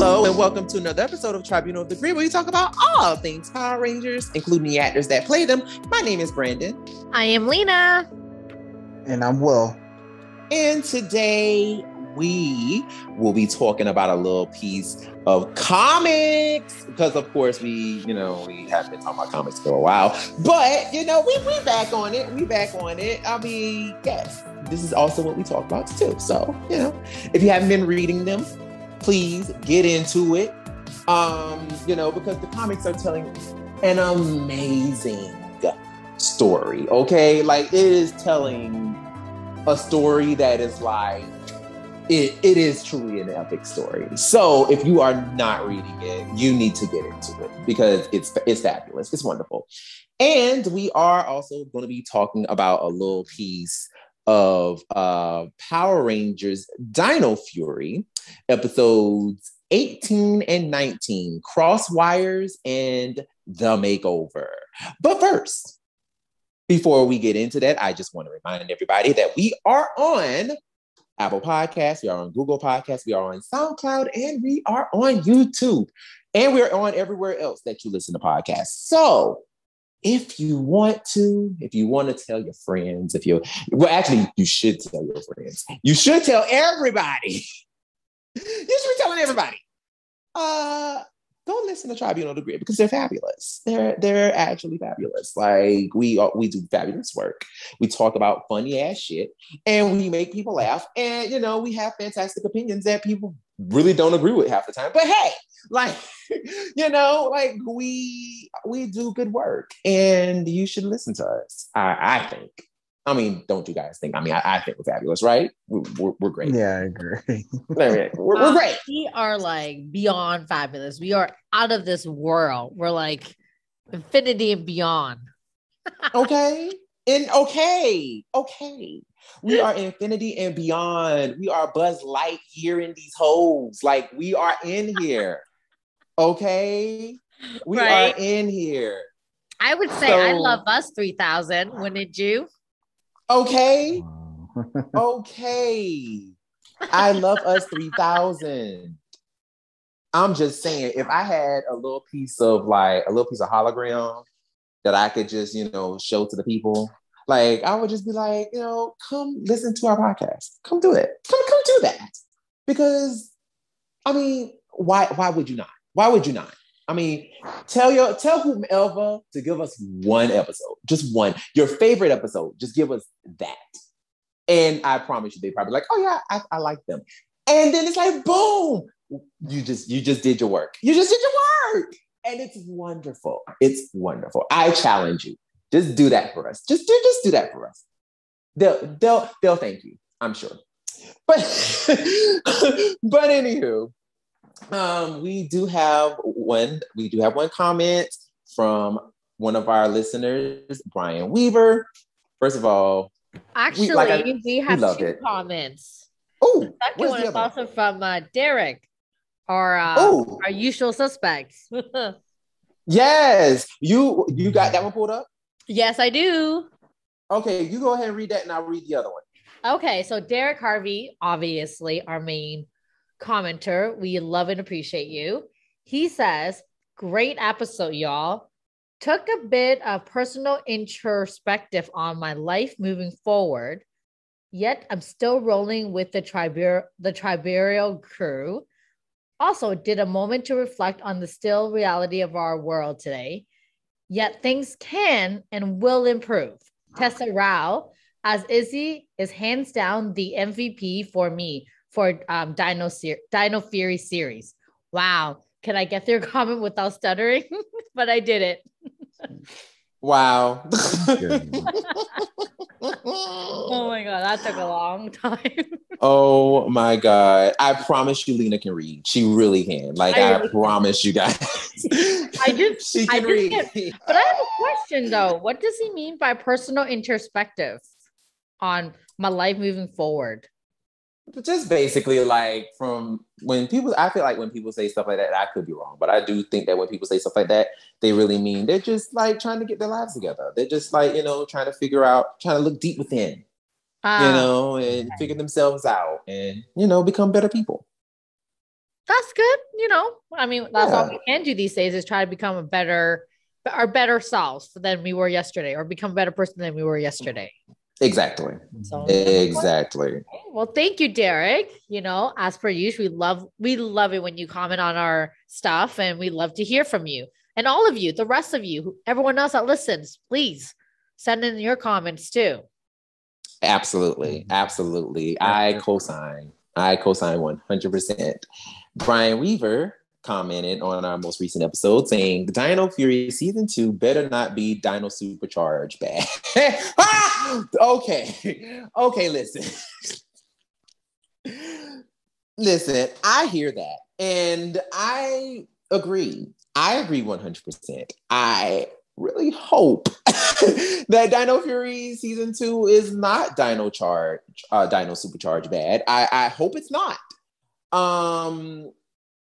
Hello and welcome to another episode of Tribunal of the Three, where we talk about all things Power Rangers, including the actors that play them. My name is Brandon. I am Lena. And I'm Will. And today we will be talking about a little piece of comics, because of course we have been talking about comics for a while, but we back on it. I mean, yes, this is also what we talk about too. So, if you haven't been reading them, please get into it. Because the comics are telling an amazing story. Okay. Like, it is telling a story that is like, it is truly an epic story. So if you are not reading it, you need to get into it because it's fabulous. It's wonderful. And we are also going to be talking about a little piece of Power Rangers Dino Fury, episodes 18 and 19, Crosswires and The Makeover. But first, before we get into that, I just want to remind everybody that we are on Apple Podcasts, we are on Google Podcasts, we are on SoundCloud, and we are on YouTube. And we're on everywhere else that you listen to podcasts. So if you want to tell your friends, you should tell your friends. You should tell everybody. You should be telling everybody. Don't listen to Tribunal of the Grid because they're fabulous. They're actually fabulous. Like, we do fabulous work. We talk about funny ass shit and we make people laugh. And we have fantastic opinions that people really don't agree with half the time. But hey, we do good work and you should listen to us. I think. I mean, don't you guys think? I mean, I think we're fabulous, right? We're great. Yeah, I agree. We're great. We are like beyond fabulous. We are out of this world. We're like infinity and beyond. Okay. We are infinity and beyond. We are Buzz Lightyear in these holes. Like, we are in here. Okay? We are in here. I would say I love us 3000, wouldn't you? Okay. I love us 3000. I'm just saying, if I had a little piece of hologram that I could just, show to the people, like, I would just be like, come listen to our podcast. Come do it. Come do that. Because, I mean, why would you not? Why would you not? I mean, tell whomever to give us one episode, just one, your favorite episode. Just give us that. And I promise you, they probably like, oh yeah, I like them. And then it's like, boom, you just did your work. You just did your work. And it's wonderful. It's wonderful. I challenge you. Just do that for us. Just do that for us. They'll thank you, I'm sure. But anywho, we do have one comment from one of our listeners, Brian Weaver. First of all, actually, we have two comments. Oh, the second one is also from Derek, our usual suspects. Yes, you got that one pulled up? Yes, I do. Okay, you go ahead and read that, and I'll read the other one. Okay, so Derek Harvey, obviously our main commenter, we love and appreciate you. He says, great episode, y'all. Took a bit of personal introspective on my life moving forward, yet I'm still rolling with the tribunal crew. Also did a moment to reflect on the still reality of our world today, yet things can and will improve. Tessa Rao as Izzy is hands down the MVP for me for Dino Fury series. Wow. Can I get their comment without stuttering? But I did it. Wow. Oh my God, that took a long time. Oh my God. I promise you Lena can read. She really can. Like, I promise you guys. She can read. But I have a question though. What does he mean by personal introspective on my life moving forward? Just basically, like, from when people, I feel like when people say stuff like that, I could be wrong, but I do think that when people say stuff like that, they really mean they're just like trying to get their lives together. They're just like, trying to figure out, trying to look deep within, and figure themselves out and, become better people. that's good. I mean, that's all we can do these days is try to become our better selves than we were yesterday, or become a better person than we were yesterday. Exactly. So exactly. Well, thank you, Derek. As per usual, we love it when you comment on our stuff, and we love to hear from you. And all of you, the rest of you, everyone else that listens, please send in your comments too. Absolutely. I co-sign 100%. Brian Weaver commented on our most recent episode saying Dino Fury season 2 better not be Dino Supercharged bad. Okay, listen, I hear that and I agree 100%. I really hope that Dino Fury season 2 is not Dino Supercharged bad. I hope it's not.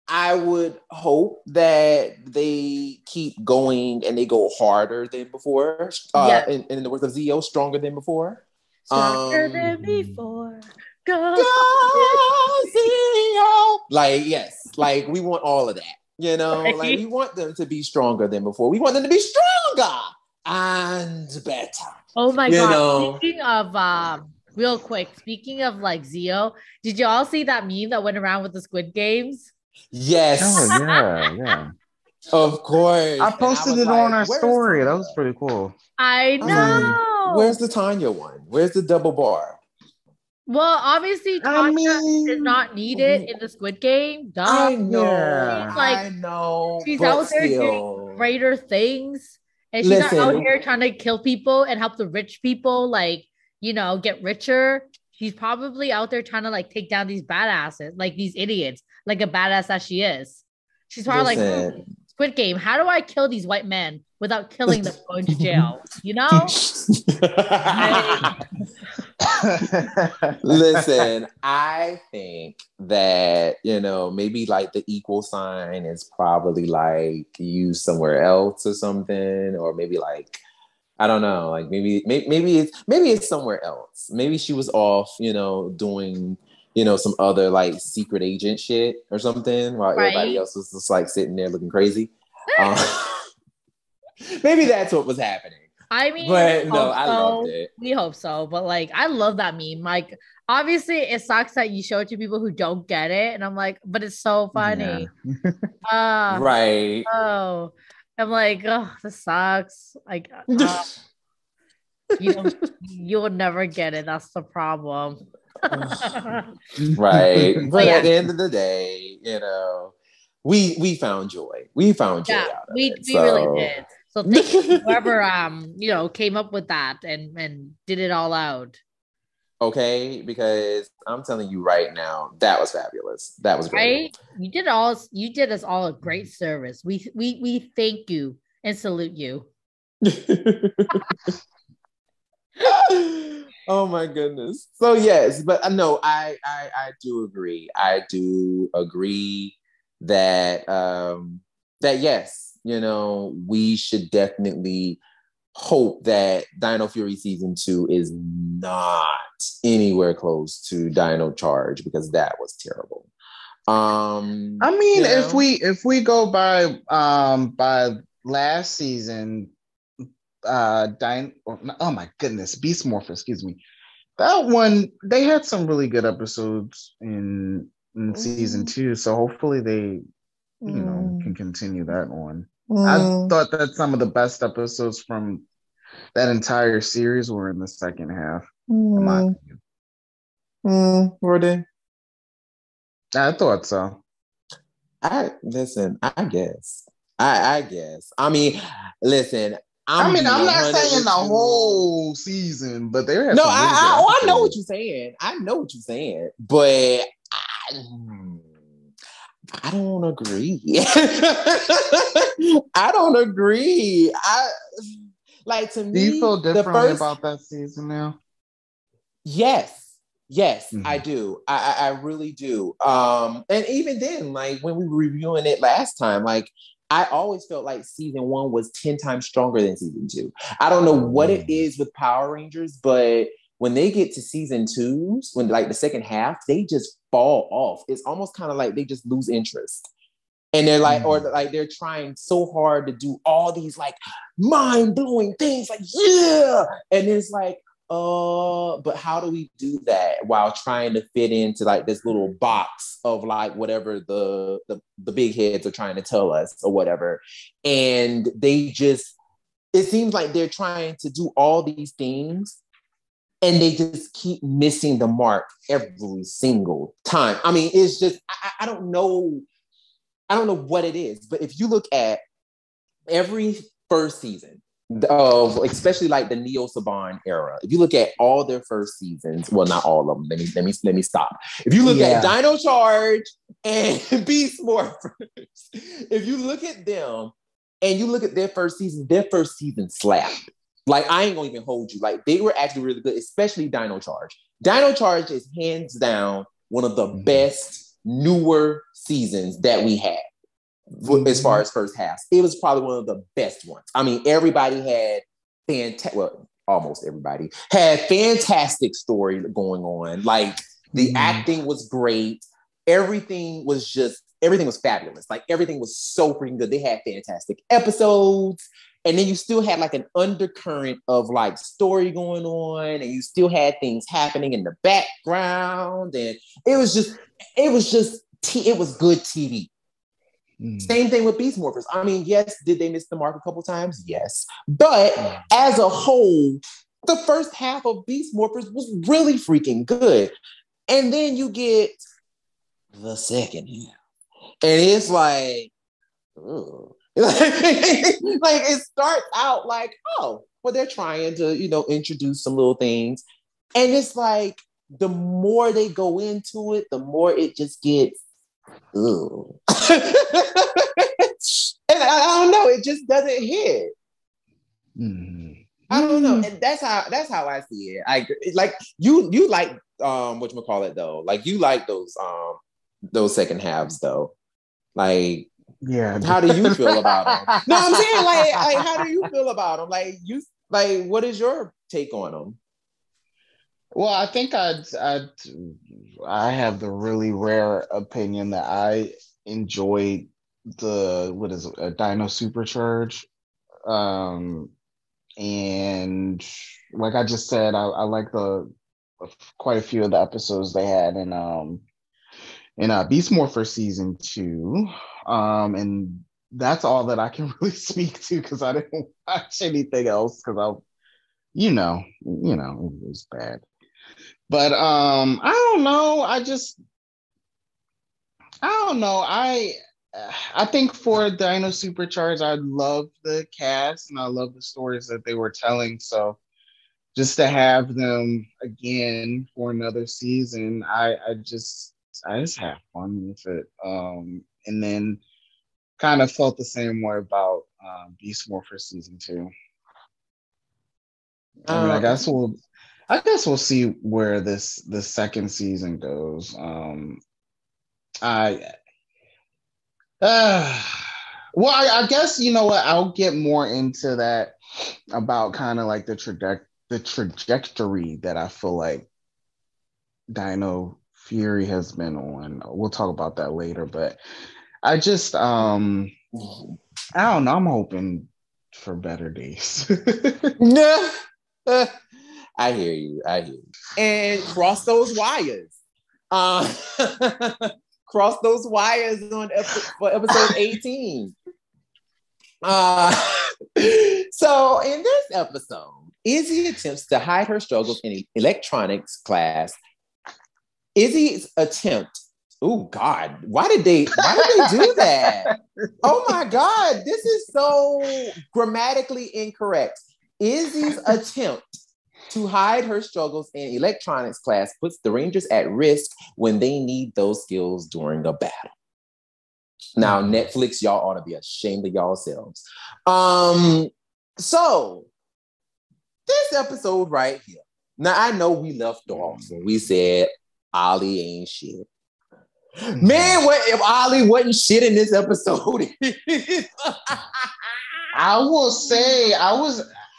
I would hope that they keep going and they go harder than before. In the words of Zio, stronger than before. Stronger than before. Go Zio! Like we want all of that. Right? Like we want them to be stronger than before. We want them to be stronger and better. Oh my God. Speaking of real quick, speaking of like Zio, did you all see that meme that went around with the Squid Games? Yes. Oh, yeah. Of course. I posted it on our story. That was pretty cool. I know. Where's the Tanya one? Where's the double bar? Well, obviously, Tanya is not needed in the Squid Game. Duh. I know. I know. She's out there doing greater things. And she's not out here trying to kill people and help the rich people, get richer. She's probably out there trying to take down these badasses, like these idiots, like a badass as she is. She's probably Squid Game, how do I kill these white men without killing them going to jail? Listen, I think that, maybe the equal sign is probably used somewhere else or something, or maybe I don't know, maybe it's somewhere else. Maybe she was off, doing, some other secret agent shit or something while everybody else was just sitting there looking crazy. Maybe that's what was happening. I mean, but no, I loved it. We hope so. But I love that meme. Obviously, it sucks that you show it to people who don't get it, and I'm but it's so funny. Yeah. Right. Oh, I'm this sucks. You'll never get it. That's the problem. Right. But at the end of the day, we found joy. We found joy out of it. We really did. So thank you whoever came up with that and did it all out. Okay, because I'm telling you right now, that was fabulous. That was great. Right? You did us all a great service. We thank you and salute you. Oh my goodness. So yes, but no, I do agree. I do agree that that yes, we should definitely hope that Dino Fury season 2 is not anywhere close to Dino Charge, because that was terrible. If we go by last season, oh my goodness, Beast Morpher, excuse me. That one, they had some really good episodes in season 2, so hopefully they can continue that on. I thought that some of the best episodes from that entire series were in the second half. In my opinion. Were they? I thought so. I guess. I guess. I mean, listen. I'm not saying the whole season, but there. I know what you're saying. I know what you're saying, but I don't agree. I don't agree. To me, do you feel differently about that season now? Yes, I do. I really do. And even then, when we were reviewing it last time, I always felt like season 1 was 10 times stronger than season 2. I don't know what it is with Power Rangers, but when they get to season 2s, when like the second half, they just fall off. It's almost kind of like they just lose interest. And they're like, or like they're trying so hard to do all these like mind-blowing things, like, yeah. And it's like, but how do we do that while trying to fit into like this little box of like whatever the big heads are trying to tell us or whatever? And they just, it seems like they're trying to do all these things and they just keep missing the mark every single time. I mean, it's just, I don't know what it is, but if you look at every first season of, especially like the Neo Saban era, if you look at all their first seasons, well, not all of them. Let me stop. If you look at Dino Charge and Beast Morphers, if you look at them and you look at their first season slapped. Like, I ain't gonna even hold you. Like, they were actually really good, especially Dino Charge. Dino Charge is hands down one of the best newer seasons that we had as far as first half. It was probably one of the best ones. I mean, everybody had almost everybody had fantastic story going on. Like, the acting was great. Everything was fabulous. Like, everything was so freaking good. They had fantastic episodes. And then you still had like an undercurrent of like story going on, and you still had things happening in the background. And it was good TV. Same thing with Beast Morphers. I mean, yes, did they miss the mark a couple times? Yes. But as a whole, the first half of Beast Morphers was really freaking good. And then you get the second half. And it's like, ugh. Like it starts out like, oh, well, they're trying to, introduce some little things. And it's like, the more they go into it, the more it just gets, ugh. And I don't know, it just doesn't hit. I don't know. And that's how I see it. Like you like whatchamacallit though. Like you like those second halves though. Like, yeah. How do you feel about them? No, I'm saying like how do you feel about them? Like what is your take on them? Well, I think I have the really rare opinion that I enjoyed a Dino Supercharge. And like I just said, I like quite a few of the episodes they had in Beast Morphers season 2. And that's all that I can really speak to because I didn't watch anything else because it was bad. But I don't know. I don't know. I think for Dino Supercharge, I love the cast and I love the stories that they were telling. So just to have them again for another season, I just have fun with it. And then kind of felt the same way about Beast Morphers season 2. I mean, I guess we'll see where the second season goes. I guess you know what, I'll get more into that about kind of like the trajectory that I feel like Dino Fury has been on. We'll talk about that later, but I just I don't know, I'm hoping for better days. No. I hear you. And cross those wires. Cross those wires for episode 18. So in this episode, Izzy attempts to hide her struggles in electronics class. Izzy's attempt. Oh God, why did they do that? Oh my God, this is so grammatically incorrect. Izzy's attempt to hide her struggles in electronics class puts the Rangers at risk when they need those skills during a battle. Now, Netflix, y'all ought to be ashamed of yourselves. So this episode right here. Now, I know we left off when we said Ollie ain't shit. Man, what if Ollie wasn't shit in this episode? I will say,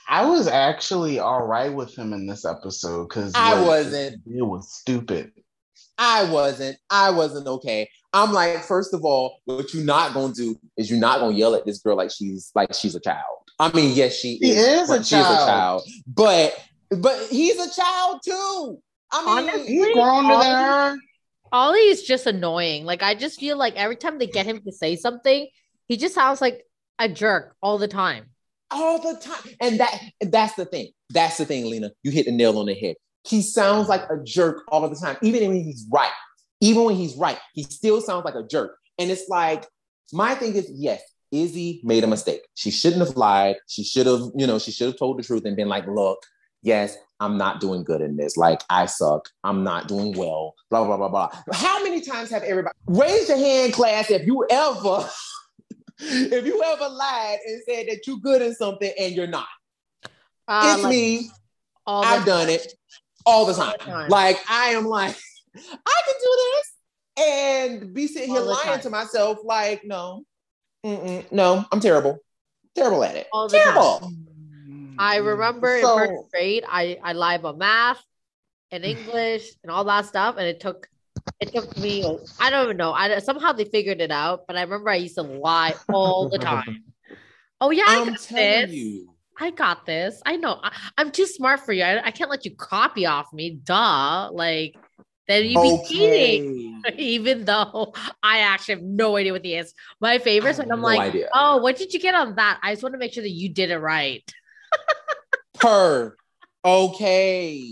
I was actually all right with him in this episode because I wasn't. It was stupid. I wasn't okay. I'm like, first of all, what you're not gonna do is you're not gonna yell at this girl like she's a child. I mean, yes, she is a child, but he's a child too. I mean, honestly, he's grown than her. Ollie is just annoying. Like, I just feel like every time they get him to say something, he just sounds like a jerk all the time. All the time. And that's the thing. That's the thing, Lena. You hit the nail on the head. He sounds like a jerk all the time, even when he's right. Even when he's right, he still sounds like a jerk. And it's like, my thing is, yes, Izzy made a mistake. She shouldn't have lied. She should have told the truth and been like, look, yes, I'm not doing good in this. Like, I suck. I'm not doing well. Blah, blah, blah, blah. How many times have everybody raise your hand, class, if you ever lied and said that you're good in something and you're not? It's like, me. I've done it all the time. Like, I am like, I can do this and be sitting here lying to myself like, no, I'm terrible at it. Terrible. I remember in first grade, I lied about math and English and all that stuff, and it took me. I don't even know. Somehow they figured it out, but I remember I used to lie all the time. Oh yeah, I'm telling you. I got this. I know. I'm too smart for you. I can't let you copy off me. Duh. Like, then you'd be cheating. Even though I actually have no idea what the answer. My favorites when I'm like, oh, what did you get on that? I just want to make sure that you did it right. Okay.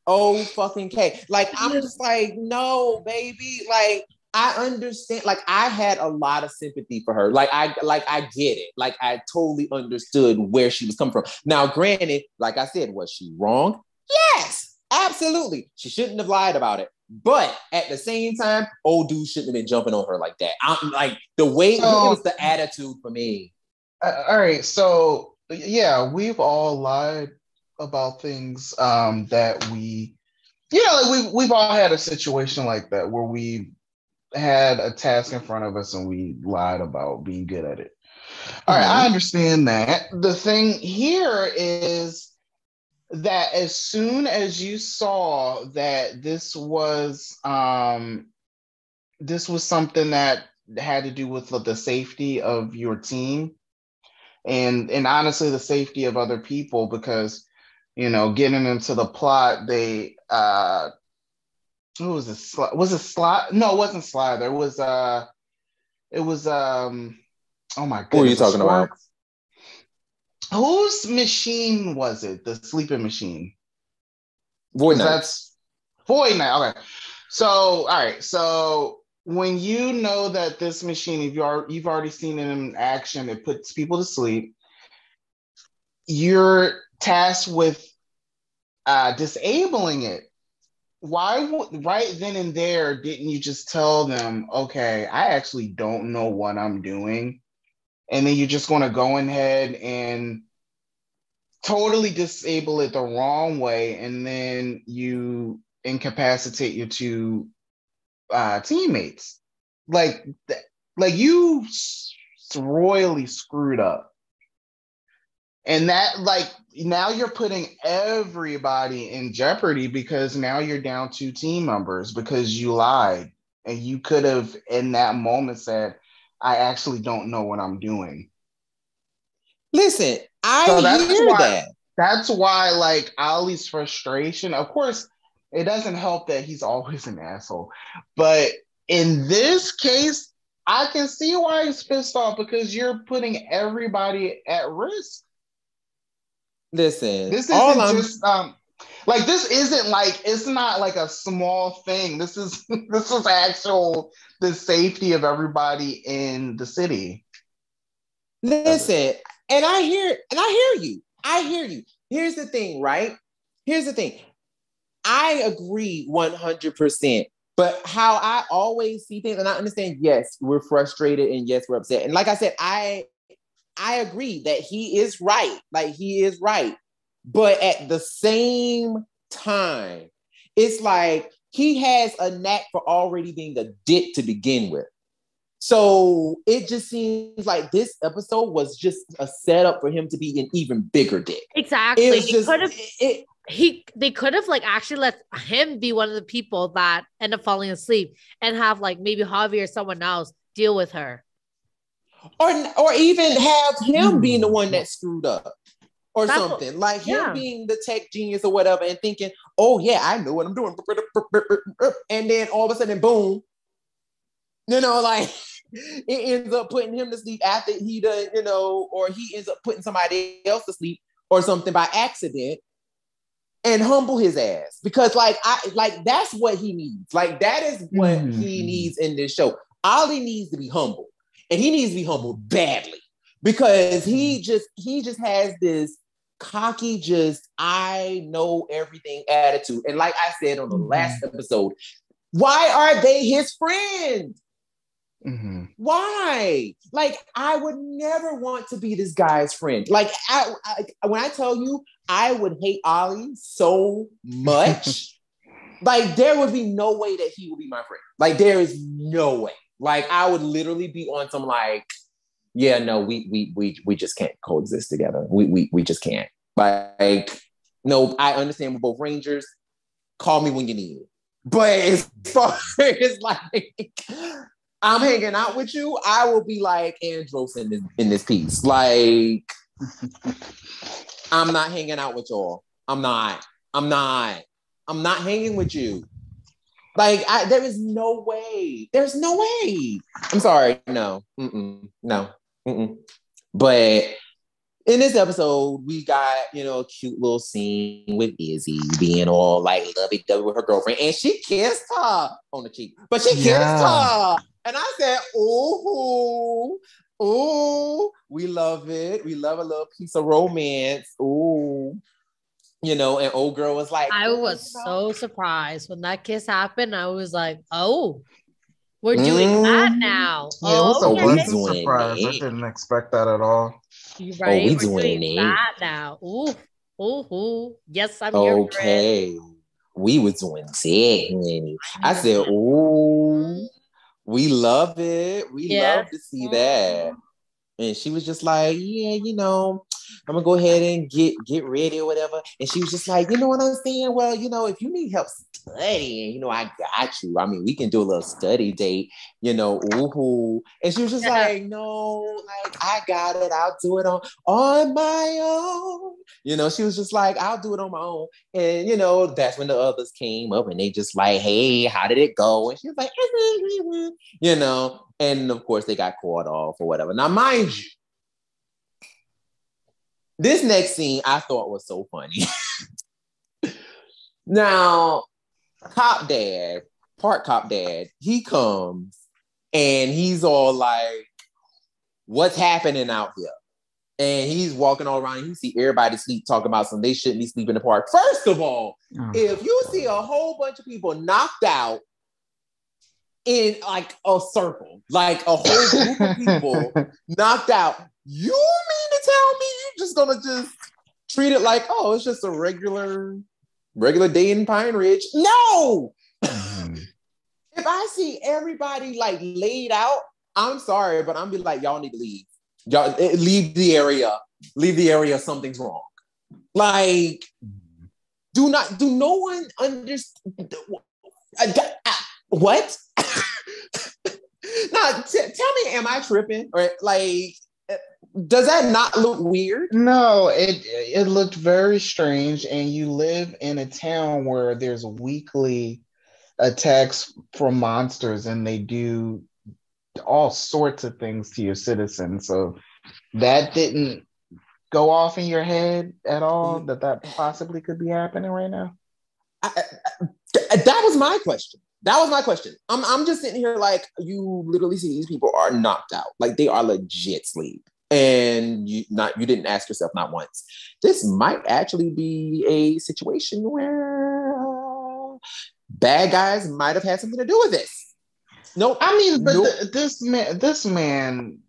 Oh, fucking K. Like, I'm just like, no, baby. Like, I understand. Like, I had a lot of sympathy for her. Like, I get it. Like, I totally understood where she was coming from. Now, granted, like I said, was she wrong? Yes, absolutely. She shouldn't have lied about it. But at the same time, old dude shouldn't have been jumping on her like that. I'm like, the way it was the attitude for me. All right. So, yeah, we've all lied about things that we've all had a situation like that where we had a task in front of us and we lied about being good at it. All right, I understand that. The thing here is that as soon as you saw that this was something that had to do with the safety of your team and honestly the safety of other people, because getting into the plot, they who was it? Was it Sly? No, it wasn't Sly. There was it was oh my goodness. Who are you talking about? Whose machine was it? The sleeping machine. Void Knight. That's Void Knight. Okay. So all right. So when you know that this machine, if you've already seen it in action, it puts people to sleep. You're tasked with disabling it. Why right then and there didn't you just tell them, okay, I actually don't know what I'm doing, and then you're just going to go ahead and totally disable it the wrong way, and then you incapacitate your two teammates, like you royally screwed up. And that, like, now you're putting everybody in jeopardy because now you're down 2 team members because you lied. And you could have, in that moment, said, I actually don't know what I'm doing. Listen, I hear that. That's why, like, Ollie's frustration, of course, it doesn't help that he's always an asshole. But in this case, I can see why he's pissed off, because you're putting everybody at risk. Listen, this isn't just like, this isn't like, it's not like a small thing. This is actual the safety of everybody in the city. Listen, and I hear you. Here's the thing, right? Here's the thing. I agree 100%. But how I always see things, and I understand, yes, we're frustrated and yes, we're upset. And like I said, I agree that he is right. Like, he is right. But at the same time, it's like he has a knack for already being a dick to begin with. So it just seems like this episode was just a setup for him to be an even bigger dick. Exactly. It's just they could have like actually let him be one of the people that end up falling asleep and have like maybe Javi or someone else deal with her. Or even have him being the one that screwed up. Or that's something like him being the tech genius or whatever and thinking, oh yeah, I know what I'm doing. And then all of a sudden, boom, like it ends up putting him to sleep after he does, or he ends up putting somebody else to sleep or something by accident and humble his ass. Because that's what he needs. Like that is what he needs in this show. Ollie needs to be humble, and he needs to be humbled badly because he just has this cocky, just I know everything attitude. And like I said on the last episode, why are they his friends? Why? Like I would never want to be this guy's friend. Like when I tell you I would hate Ollie so much, like there would be no way that he would be my friend. Like there is no way. Like I would literally be on some like, yeah, no, we just can't coexist together. We just can't. Like, no, I understand we're both Rangers. Call me when you need it. But as far as like I'm hanging out with you, I will be like Andros in this piece. Like, I'm not hanging out with y'all. I'm not hanging with you. Like, there is no way. There's no way. I'm sorry. No. No. But in this episode, we got, a cute little scene with Izzy being all like lovey-dovey with her girlfriend. And she kissed her on the cheek. But she kissed her. And I said, ooh, we love it. We love a little piece of romance. Ooh. And old girl was like, I was so surprised when that kiss happened. I was like, oh, we're doing that now. Yeah, it was a pleasant surprise. I didn't expect that at all. Right? We're doing that now. Ooh. Yes, I'm here for it. We was doing that. I said, ooh, we love it. We love to see that. And she was just like, yeah, I'm gonna go ahead and get ready or whatever. And she was just like, you know what I'm saying? Well, if you need help studying, I got you. I mean, we can do a little study date, ooh. And she was just like, no, like I got it. I'll do it on my own. She was just like, I'll do it on my own. And that's when the others came up and they just like, hey, how did it go? And she was like, and of course they got caught off or whatever. Now, mind you, this next scene I thought was so funny. Now, Park Cop Dad, he comes and he's all like, what's happening out here? And he's walking all around and you see everybody talking about something they shouldn't be sleeping in the park. First of all, if you see a whole bunch of people knocked out in like a circle, like a whole group of people knocked out, you mean to tell me you're just gonna treat it like, oh, it's just a regular day in Pine Ridge? No! If I see everybody like laid out, I'm sorry, but I'm be like, y'all need to leave. Y'all leave the area. Something's wrong. Like, do no one understand what? Now, tell me, am I tripping? Or like, does that not look weird? No, it looked very strange. And you live in a town where there's weekly attacks from monsters, and they do all sorts of things to your citizens. So that didn't go off in your head at all, that possibly could be happening right now? That was my question. I'm just sitting here like, you literally see these people are knocked out. Like they are legit sleep. And you didn't ask yourself not once, this might actually be a situation where bad guys might have had something to do with this. Nope. I mean, but this man,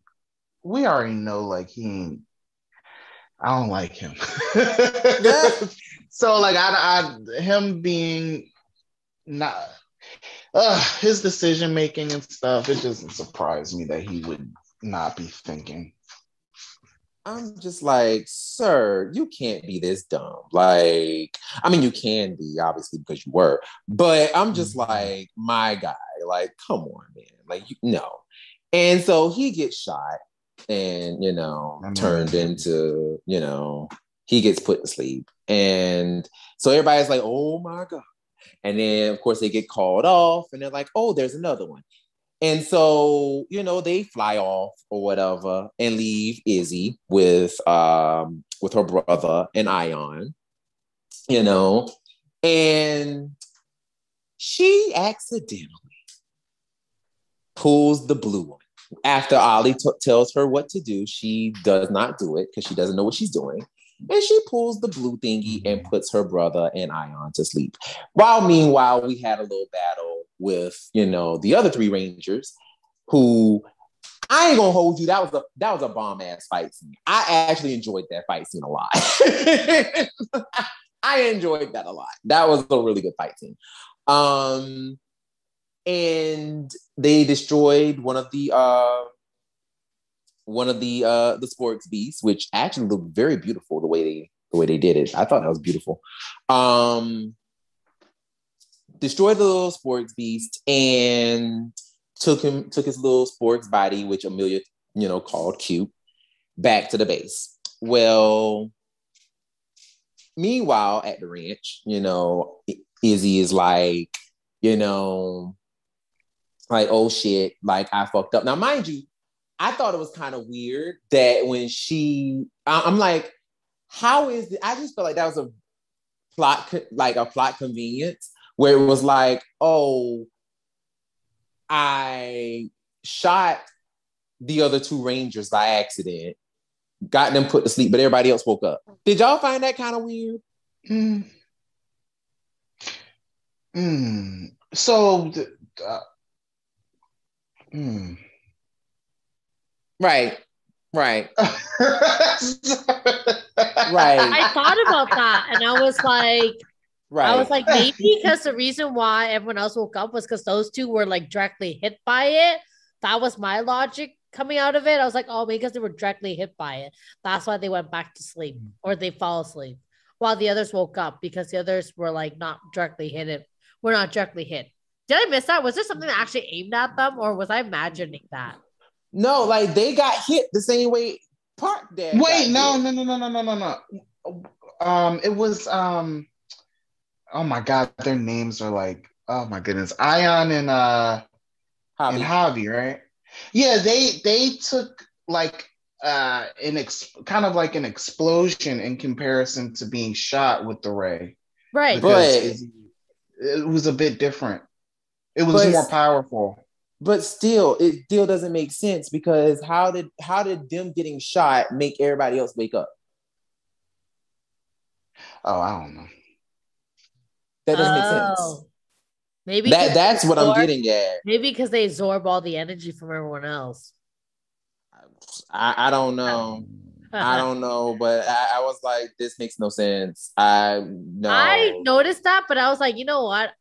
we already know, like, I don't like him. So, like, him being not, his decision making and stuff, it doesn't surprise me that he would not be thinking. I'm just like, sir, you can't be this dumb. Like, I mean, you can be, obviously, because you were, but I'm just like, my guy, like, come on, man. Like, no. And so he gets shot and, turned into, he gets put to sleep. And so everybody's like, oh my God. And then, of course, they get called off and they're like, oh, there's another one. And so, they fly off or whatever and leave Izzy with her brother and Ion, and she accidentally pulls the blue one. After Ollie tells her what to do, she does not do it because she doesn't know what she's doing. And she pulls the blue thingy and puts her brother and Ion to sleep. Meanwhile, we had a little battle with, the other 3 Rangers who, I ain't gonna hold you, that was a bomb-ass fight scene. I actually enjoyed that fight scene a lot. I enjoyed that a lot. That was a really good fight scene. And they destroyed one of the sporks beasts, which actually looked very beautiful the way they did it. I thought that was beautiful. Destroyed the little sporks beast and took his little sporks body, which Amelia, called cute, back to the base. Well, meanwhile at the ranch, Izzy is like, like, oh shit, like I fucked up. Now, mind you, I thought it was kind of weird that when I'm like, how is it? I just felt like that was a plot convenience where it was like, oh, I shot the other 2 Rangers by accident, got them put to sleep, but everybody else woke up. Did y'all find that kind of weird? So, Right. Right. I thought about that and I was like, I was like, maybe because the reason why everyone else woke up was because those 2 were like directly hit by it. That was my logic coming out of it. I was like, oh, maybe because they were directly hit by it. That's why they went back to sleep or they fall asleep while the others woke up because the others were like not directly hit. We're not directly hit. Did I miss that? Was there something that actually aimed at them or was I imagining that? No, like they got hit the same way Park did. Wait, no. It was oh my God, their names are like, oh my goodness, Ion and Javi, right? Yeah, they took like kind of like an explosion in comparison to being shot with the ray, right? But it was a bit different. It was more powerful. But still, it still doesn't make sense because how did them getting shot make everybody else wake up? Oh, I don't know. That doesn't make sense. Maybe that's what I'm getting at. Maybe because they absorb all the energy from everyone else. I don't know. I don't know, but I was like, this makes no sense. I noticed that, but I was like, you know what?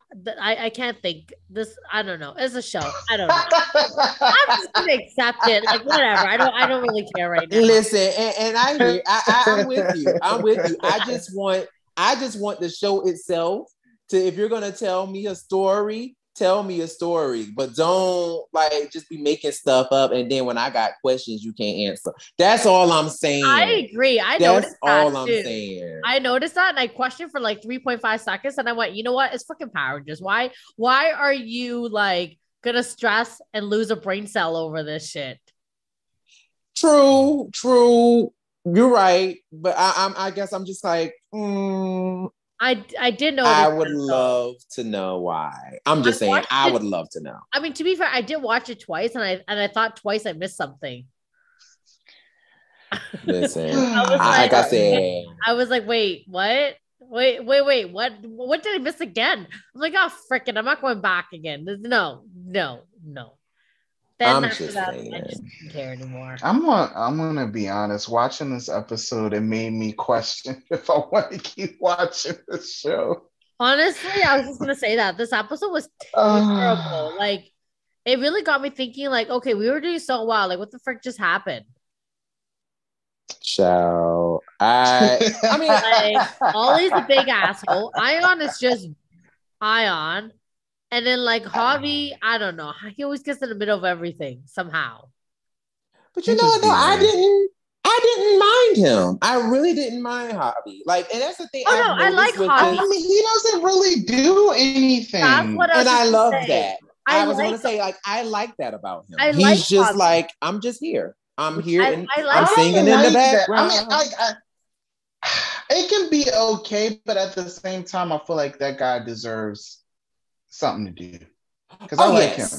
I can't think this. I don't know. It's a show. I don't know. I'm just gonna accept it. Like whatever. I don't really care right now. Listen, and I'm with you. I'm with you. I just want the show itself to. If you're gonna tell me a story, tell me a story, but don't like just be making stuff up. And then when I got questions, you can't answer. That's all I'm saying. I agree. That's all I'm saying. I noticed that and I questioned for like 3.5 seconds and I went, you know what? It's fucking Power Rangers. Why are you like gonna stress and lose a brain cell over this shit? True. You're right. But I guess I'm just like, I did know. I would love to know why. I'm just saying, I would love to know. I mean, to be fair, I did watch it twice, and I thought twice I missed something. Listen, like I said, I was like, wait, what? Wait, what did I miss again? I'm like, oh, frickin', I'm not going back again. No. Then after that, I just didn't care anymore. I'm gonna be honest. Watching this episode, it made me question if I want to keep watching this show. Honestly, I was just gonna say that this episode was terrible. Like, it really got me thinking. Like, okay, we were doing so well. Like, what the frick just happened? Child. I mean, Like, Ollie's a big asshole. Ion is just Ion, and then like Javi, I don't know. He always gets in the middle of everything somehow. but you know what though, I didn't mind him. I really didn't mind Javi. Like, and that's the thing. Oh no, I like Javi. I mean, he doesn't really do anything. That's what I was and I love say. that. I was going to say, like, I like that about him. I He's like just Javi. like, I'm just here. I'm here and I like I'm singing in the background. I mean, it can be okay, but at the same time, I feel like that guy deserves something to do because I like him.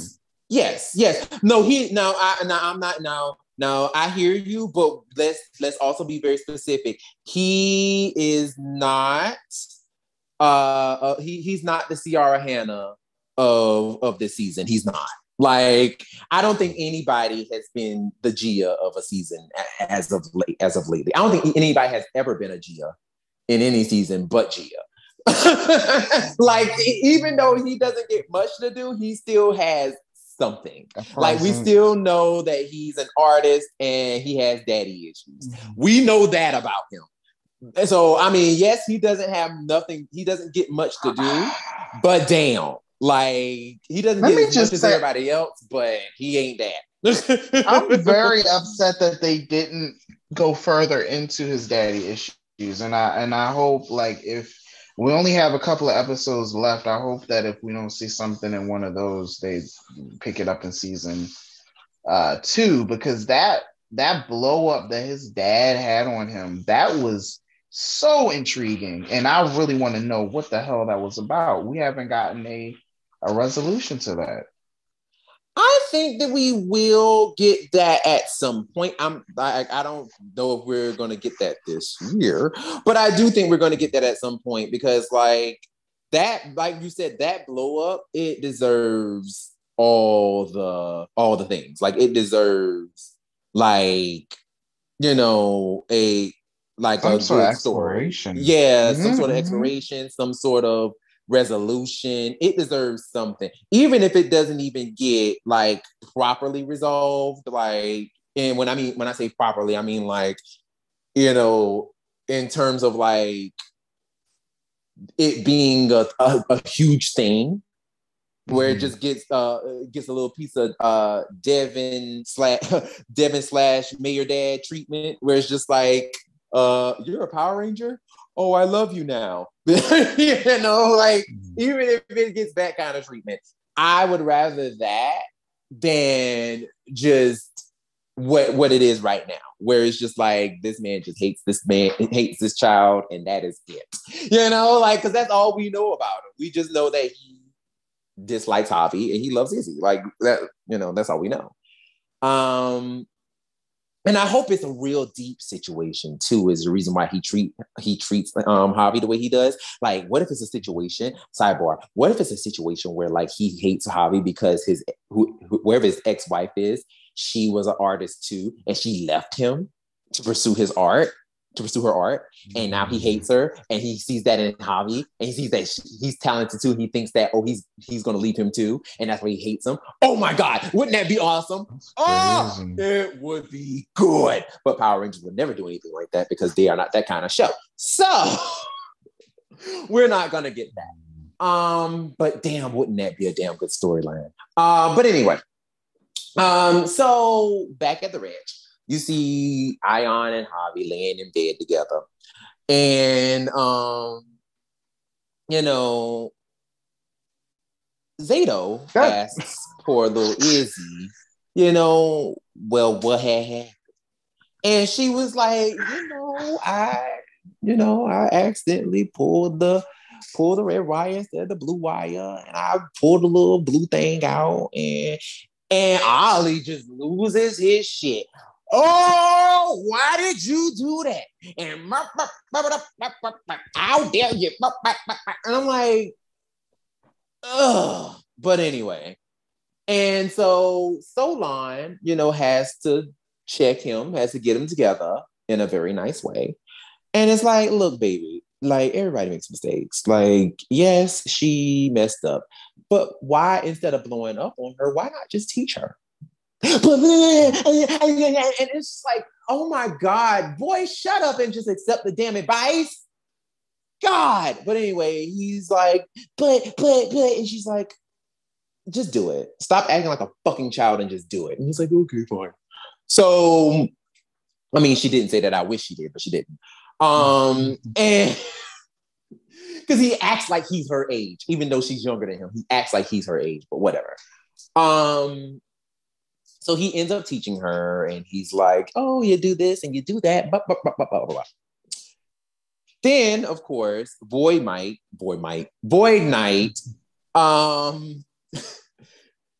Yes. No, I'm not now. No, I hear you, but let's also be very specific. He is not. He's not the Ciara Hanna of this season. He's not. Like, I don't think anybody has been the Gia of a season as of lately. I don't think anybody has ever been a Gia in any season but Gia. Like, even though he doesn't get much to do, he still has something. Like, we still know that he's an artist and he has daddy issues. Mm-hmm. We know that about him. And so, I mean, yes, he doesn't have nothing. He doesn't get much to do, but damn. Like, he doesn't get as much as everybody else, but he ain't that. I'm very upset that they didn't go further into his daddy issues. And I hope, like, if we only have a couple of episodes left, I hope that if we don't see something in one of those, they pick it up in season 2, because that blow up that his dad had on him, that was so intriguing. And I really want to know what the hell that was about. We haven't gotten a resolution to that. I think that we will get that at some point. I don't know if we're going to get that this year, but I do think we're going to get that at some point, because like you said, that blow up, it deserves all the things. Like, it deserves, like, you know, some sort of exploration. Yeah, some sort of exploration, some sort of resolution. It deserves something, even if it doesn't even get like properly resolved. Like, and when I say properly, I mean, like, you know, in terms of like it being a huge thing, where it just gets a little piece of Devin / Mayor Dad treatment, where it's just like, you're a Power Ranger? Oh, I love you now. You know, like, even if it gets that kind of treatment, I would rather that than just what it is right now, where it's just like, this man hates this child, and that is it. You know, like, because that's all we know about him. We just know that he dislikes Javi and he loves Izzy. Like, that, you know, that's all we know. And I hope it's a real deep situation too, is the reason why he treats Javi the way he does. Like, what if it's a situation, sidebar, what if it's a situation where like he hates Javi because wherever his ex-wife is, she was an artist too, and she left him to pursue her art, and now he hates her, and he sees that in Javi, and he sees that he's talented too. He thinks that, oh, he's gonna leave him too, and that's why he hates him. Oh my God, wouldn't that be awesome? Oh, it would be good. But Power Rangers would never do anything like that, because they are not that kind of show. So we're not gonna get that. But damn, wouldn't that be a damn good storyline? But anyway, so back at the ranch, you see Ion and Javi laying in bed together. And, you know, Zato asks poor little Izzy, you know, well, what had happened? And she was like, I accidentally pulled the red wire instead of the blue wire, and I pulled a little blue thing out, and Ollie just loses his shit. Oh, why did you do that? And how dare you? And I'm like, ugh. But anyway, and so Solon, you know, has to check him, has to get him together in a very nice way. And it's like, look, baby, Like, everybody makes mistakes. Like, yes, she messed up. But why, instead of blowing up on her, why not just teach her? And it's like, oh my God, boy, shut up and just accept the damn advice. God. But anyway, he's like, but, and she's like, just do it. Stop acting like a fucking child and just do it. And he's like, okay, fine. So, I mean, she didn't say that. I wish she did, but she didn't. And because he acts like he's her age, even though she's younger than him. He acts like he's her age, but whatever. So he ends up teaching her, and he's like, oh, you do this and you do that. Blah, blah, blah, blah, blah, blah. Then, of course, Boy Night,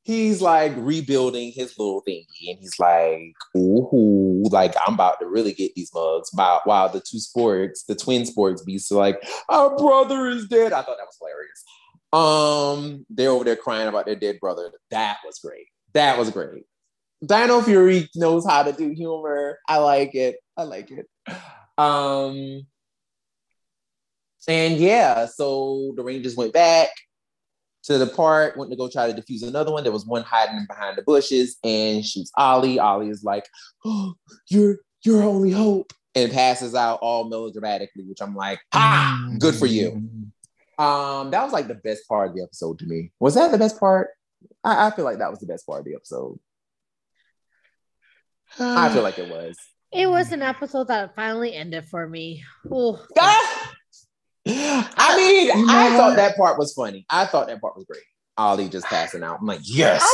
he's like rebuilding his little thingy, and he's like, ooh, like, I'm about to really get these mugs. While the twin sporks beasts are like, our brother is dead. I thought that was hilarious. They're over there crying about their dead brother. That was great. Dino Fury knows how to do humor. I like it. And yeah, so the Rangers went back to the park, went to go try to defuse another one. There was one hiding behind the bushes and shoots Ollie. Ollie is like, oh, you're our only hope, and passes out all melodramatically, which I'm like, ha, good for you. That was like the best part of the episode to me. Was that the best part? I feel like that was the best part of the episode. I feel like it was. It was an episode that finally ended for me. Ooh. I mean, I thought that part was funny. I thought that part was great. Ollie just passing out. I'm like, yes. I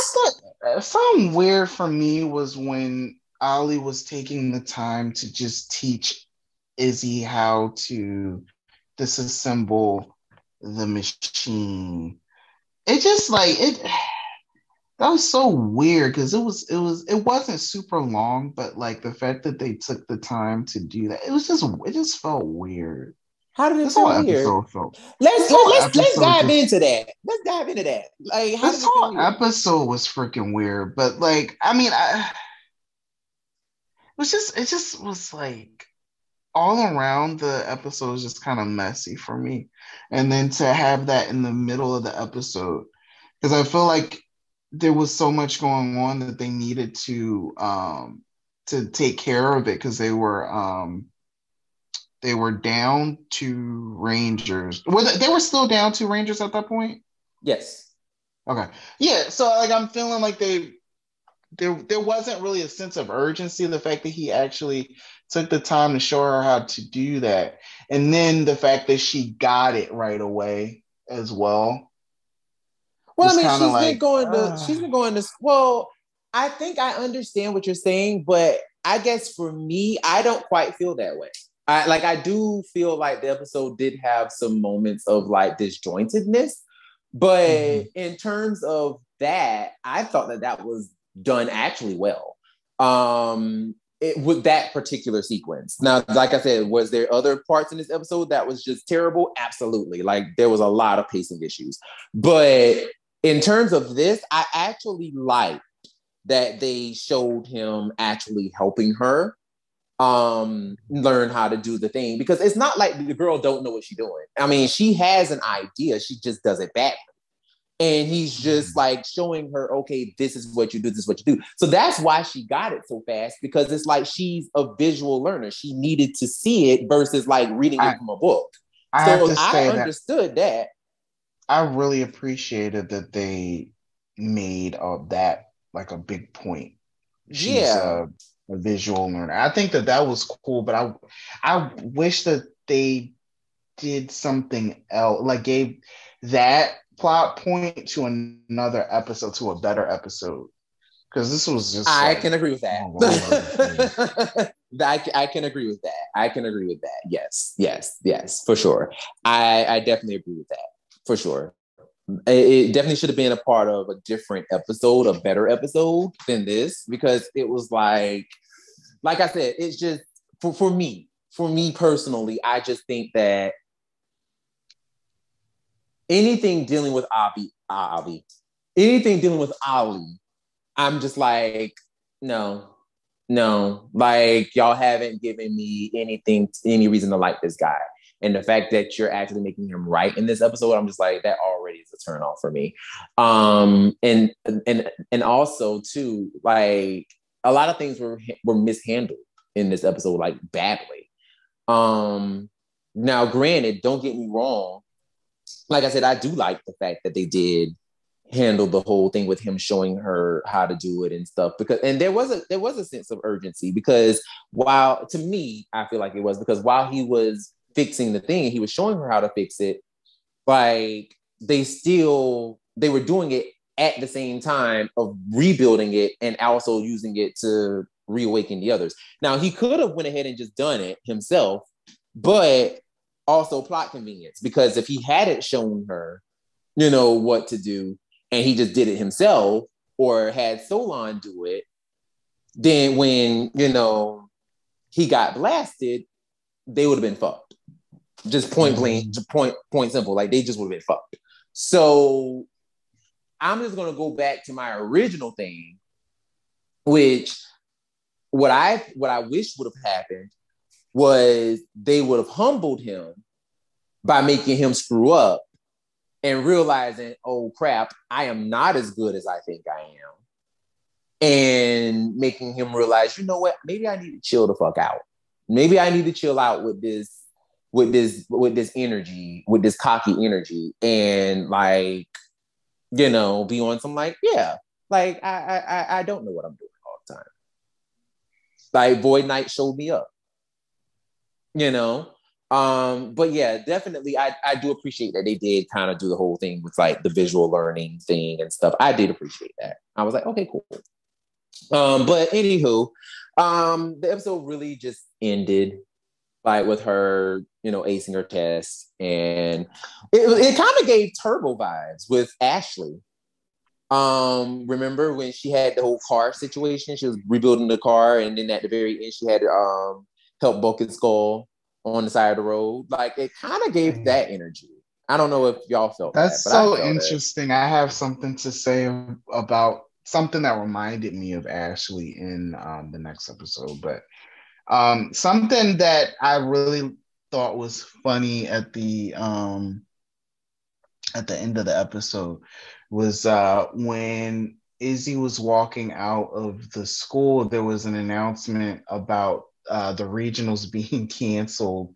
thought something weird for me was when Ollie was taking the time to just teach Izzy how to disassemble the machine. It just like it. That was so weird because it wasn't super long, but like the fact that they took the time to do that, it just felt weird. How did it feel weird? Let's dive into that. Let's dive into that. Like, how did it feel weird? Episode was freaking weird, but like, I mean, it just was like all around the episode was just kind of messy for me, and then to have that in the middle of the episode, because I feel like there was so much going on that they needed to take care of it because they were down 2 Rangers. They were still down 2 Rangers at that point? Yes. Okay. Yeah, so like I'm feeling like there wasn't really a sense of urgency, the fact that he actually took the time to show her how to do that. And then the fact that she got it right away as well. Well, I mean, she's been going to, well, I think I understand what you're saying, but I guess for me, I don't quite feel that way. I do feel like the episode did have some moments of like disjointedness, but in terms of that, I thought that was done actually well. With that particular sequence. Now, like I said, was there other parts in this episode that was just terrible? Absolutely. Like, there was a lot of pacing issues, but in terms of this, I actually liked that they showed him actually helping her learn how to do the thing, because it's not like the girl don't know what she's doing. I mean, she has an idea, she just does it badly. And he's just like showing her, okay, this is what you do, this is what you do. So that's why she got it so fast, because it's like she's a visual learner. She needed to see it versus like reading it from a book. I understood that. I really appreciated that they made that like a big point. She's a visual learner. I think that was cool, but I wish that they did something else, like gave that plot point to another episode, to a better episode. Because this was just I can agree with that. I can agree with that. Yes, for sure. I definitely agree with that. For sure. It definitely should have been a part of a different episode, a better episode than this, because it was like I said, it's just for me personally, I just think that anything dealing with Ollie, I'm just like, no, like, y'all haven't given me any reason to like this guy. And the fact that you're actually making him right in this episode, I'm just like, that already is a turn off for me. And also too, like a lot of things were mishandled in this episode, like badly. Now, granted, don't get me wrong. Like I said, I do like the fact that they did handle the whole thing with him showing her how to do it and stuff, because there was a sense of urgency, because while to me I feel like it was, because while he was fixing the thing, he was showing her how to fix it, like they were doing it at the same time of rebuilding it and also using it to reawaken the others. Now he could have went ahead and just done it himself, but also plot convenience, because if he hadn't shown her what to do, and he just did it himself, or had Solon do it, then when, he got blasted, they would have been fucked. Just point blank, point simple. Like, they just would have been fucked. So I'm just going to go back to my original thing, which what I wish would have happened was they would have humbled him by making him screw up and realizing, oh crap, I am not as good as I think I am. And making him realize, you know what, maybe I need to chill the fuck out. Maybe I need to chill out with this energy, with this cocky energy, and like, be on some like, yeah, like I don't know what I'm doing all the time. Like Void Knight showed me up, But yeah, definitely I do appreciate that they did kind of do the whole thing with like the visual learning thing and stuff. I did appreciate that. I was like, okay, cool. But anywho, the episode really just ended like with her, acing her test, and it kind of gave Turbo vibes with Ashley. Remember when she had the whole car situation? She was rebuilding the car, and then at the very end, she had to help Bulk Skull on the side of the road. Like, it kind of gave that energy. I don't know if y'all felt that's that. so interesting. I have something to say about something that reminded me of Ashley in the next episode, but something that I really thought was funny at the end of the episode was when Izzy was walking out of the school, there was an announcement about the regionals being canceled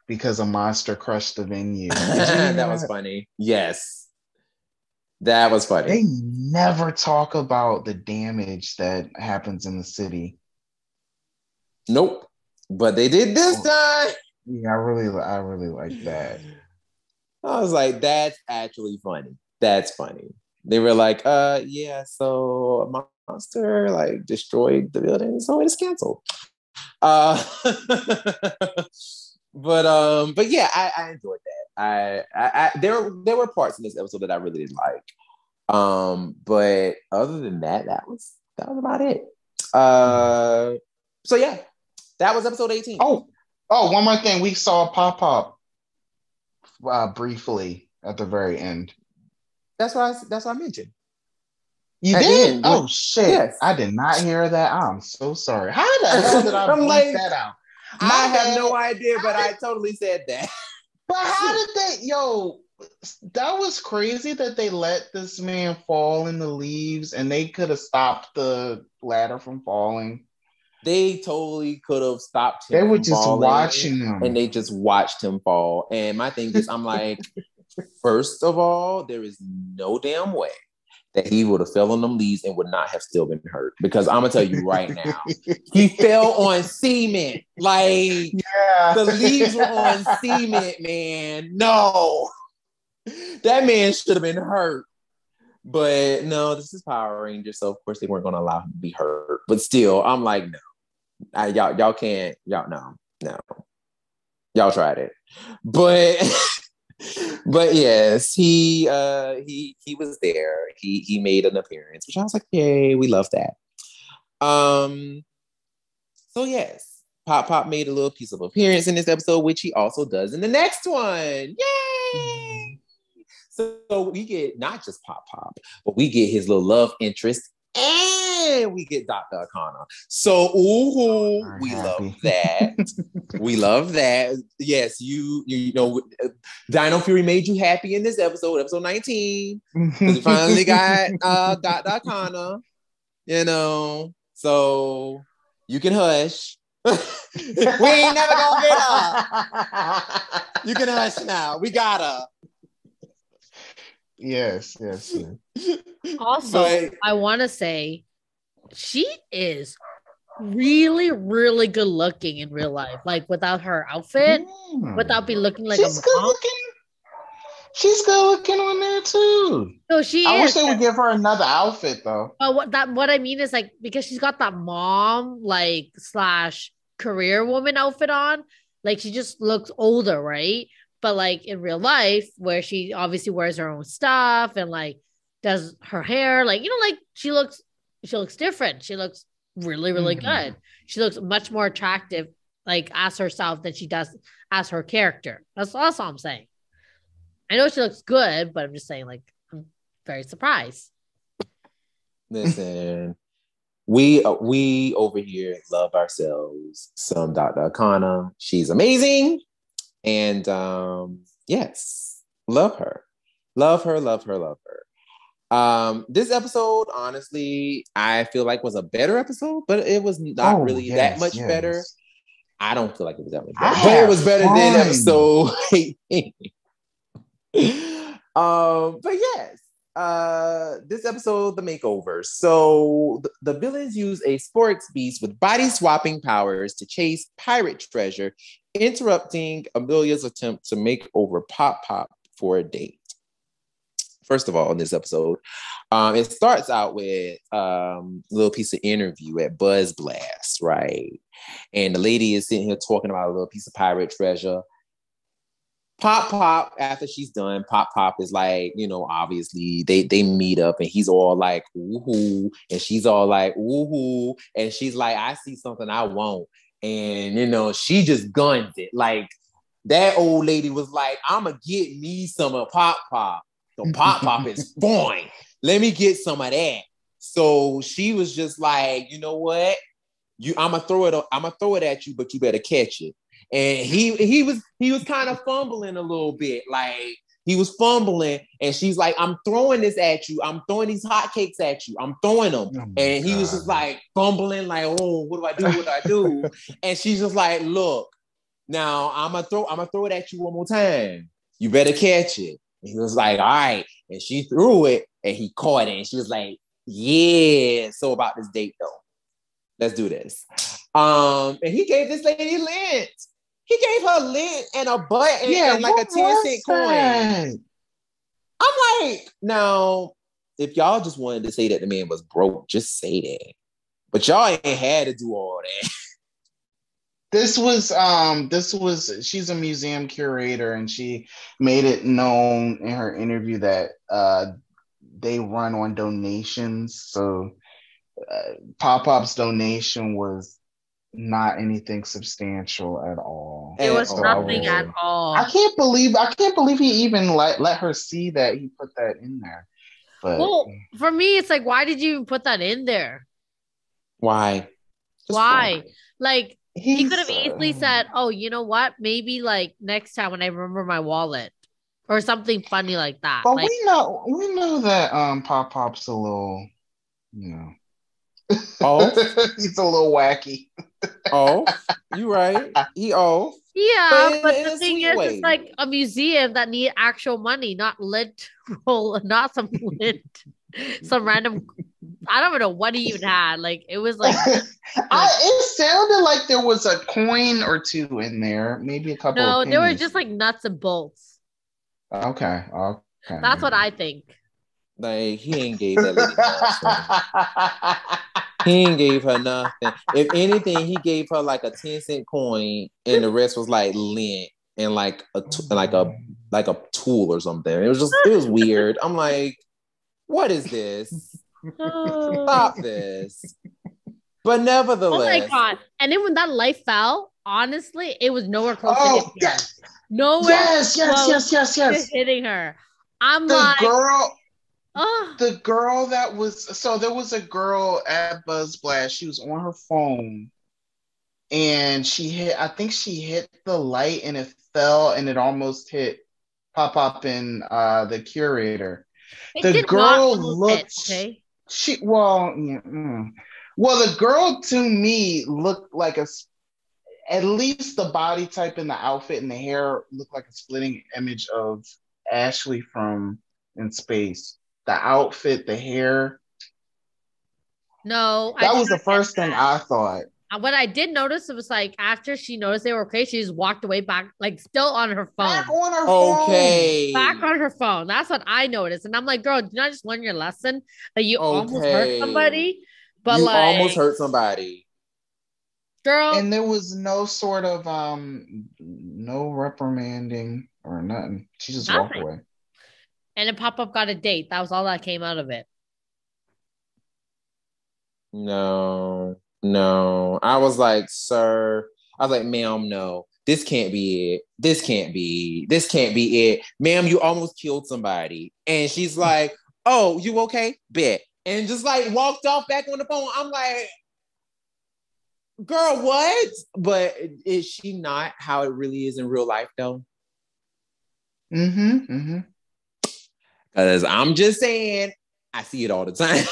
because a monster crushed the venue. That was funny. Yes. That was funny. They never talk about the damage that happens in the city. Nope. But they did this time. Yeah, I really like that. I was like, that's actually funny. That's funny. They were like, yeah, so a monster like destroyed the building, so it is canceled. But yeah, I enjoyed that. I there were parts in this episode that I really didn't like. But other than that, that was about it. So yeah, that was episode 18. Oh, one more thing. We saw Pop briefly at the very end. That's what I mentioned. You did? Oh shit! Yes. I did not hear that. I'm so sorry. How the hell did I bleep that out? I have no idea, but I totally said that. But how did they? Yo, that was crazy that they let this man fall in the leaves, and they could have stopped the ladder from falling. They totally could have stopped him. They were just watching him, and they just watched him fall. And my thing is, I'm like, first of all, there is no damn way that he would have fell on them leaves and would not have still been hurt. Because I'm gonna tell you right now, he fell on cement. Like, yeah. The leaves were on cement, man. No, that man should have been hurt. But no, this is Power Rangers, so of course they weren't gonna allow him to be hurt. But still, I'm like, no. Y'all can't, no. Y'all tried it. But yes, he was there. He made an appearance, which I was like, yay, we love that. So yes, Pop made a little piece of appearance in this episode, which he also does in the next one. Yay! So we get not just Pop, but we get his little love interest then we get Dr. Akana. So, we love that. We love that. Yes, you know, Dino Fury made you happy in this episode 19, because we finally got Dr. Akana, you know, so you can hush. We ain't never gonna get her. You can hush now. We got her. Yes. Also, I want to say she is really, really good looking in real life. Like without her outfit, without be looking like she's a good mom. looking. She's good looking on there too. No, she I is. wish they would give her another outfit though. But what I mean is like, because she's got that mom like / career woman outfit on, like she just looks older, right? But like in real life, where she obviously wears her own stuff and like does her hair, like, you know, like she looks different. She looks really, really good. She looks much more attractive, like as herself, than she does as her character. That's all I'm saying. I know she looks good, but I'm just saying, like, I'm very surprised. Listen, we over here love ourselves some Dr. Akana. She's amazing. And yes, love her. This episode, honestly, I feel like was a better episode, but it was not really that much better. I don't feel like it was that much better, but it was better than episode 18. But yes, this episode, the makeover. So the villains use a sports beast with body swapping powers to chase pirate treasure, interrupting Amelia's attempt to make over Pop for a date. First of all, in this episode, it starts out with a little piece of interview at Buzz Blast, right? And the lady is sitting here talking about a little piece of pirate treasure. Pop, after she's done, Pop is like, you know, obviously they meet up and he's all like, ooh, and she's all like, ooh, and she's like, I see something I want. And, you know, she just guns it. Like, that old lady was like, I'm going to get me some of Pop. The Pop is fine. Let me get some of that. So she was just like, you know what? I'm going to throw it at you, but you better catch it. And he was kind of fumbling a little bit. Like, he was fumbling, and she's like, I'm throwing this at you. I'm throwing these hotcakes at you. I'm throwing them. And he was just like fumbling, like, oh, what do I do? And she's just like, look, now I'm gonna throw it at you one more time. You better catch it. And he was like, all right. And she threw it, and he caught it. And she was like, yeah. So about this date, though. Let's do this. And he gave this lady lint. He gave her lint and a button and like a 10-cent coin. I'm like, now, if y'all just wanted to say that the man was broke, just say that. But y'all ain't had to do all that. This was she's a museum curator, and she made it known in her interview that they run on donations. So Pop's donation was not anything substantial at all. It was nothing at all. I can't believe he even let her see that he put that in there. But well, for me, it's like, why did you even put that in there? Why? Like, he could have easily said, oh, you know what? Maybe like next time when I remember my wallet or something funny like that. But like, we know that Pop's a little, you know. Oh, he's a little wacky. Oh, you right. Yeah, but the thing is, it's like a museum that need actual money, not lint roll, not some lint, some random. I don't even know what he even had. Like, it was like it sounded like there was a coin or two in there, maybe a couple. No, of they were just like nuts and bolts. Okay. That's what I think. Like, he ain't gave that lady nothing. He ain't gave her nothing. If anything, he gave her like a 10-cent coin, and the rest was like lint and like a tool or something. It was weird. I'm like, what is this? Stop this. But nevertheless. Oh my God. And then when that light fell, honestly, it was nowhere close to hitting her. Nowhere close to hitting her. I'm the like, girl. Oh, The girl that was so there was a girl at Buzz Blast. She was on her phone and I think she hit the light and it fell and it almost hit Pop Up and the curator. it The did not girl almost hit. looked Okay. well, the girl to me looked like at least the body type and the outfit and the hair looked like a splitting image of Ashley from In Space. The outfit, the hair. No, I That did was the not get first thing that. I thought. What I did notice, it was like after she noticed they were okay, she just walked away back, like still on her phone. Back on her Okay. Back on her phone. That's what I noticed. And I'm like, girl, did you not just learn your lesson that you almost hurt Okay. somebody? But You like, almost hurt somebody. girl, And there was no sort of no reprimanding or nothing. She just walked nothing. away. And then Pop Up got a date. That was all that came out of it. No. I was like, sir. I was like, ma'am, no. This can't be it. This can't be it. Ma'am, you almost killed somebody. And she's like, oh, you okay? Bet. And just like walked off back on the phone. I'm like, girl, what? But is she not how it really is in real life, though? Because I'm just saying, I see it all the time.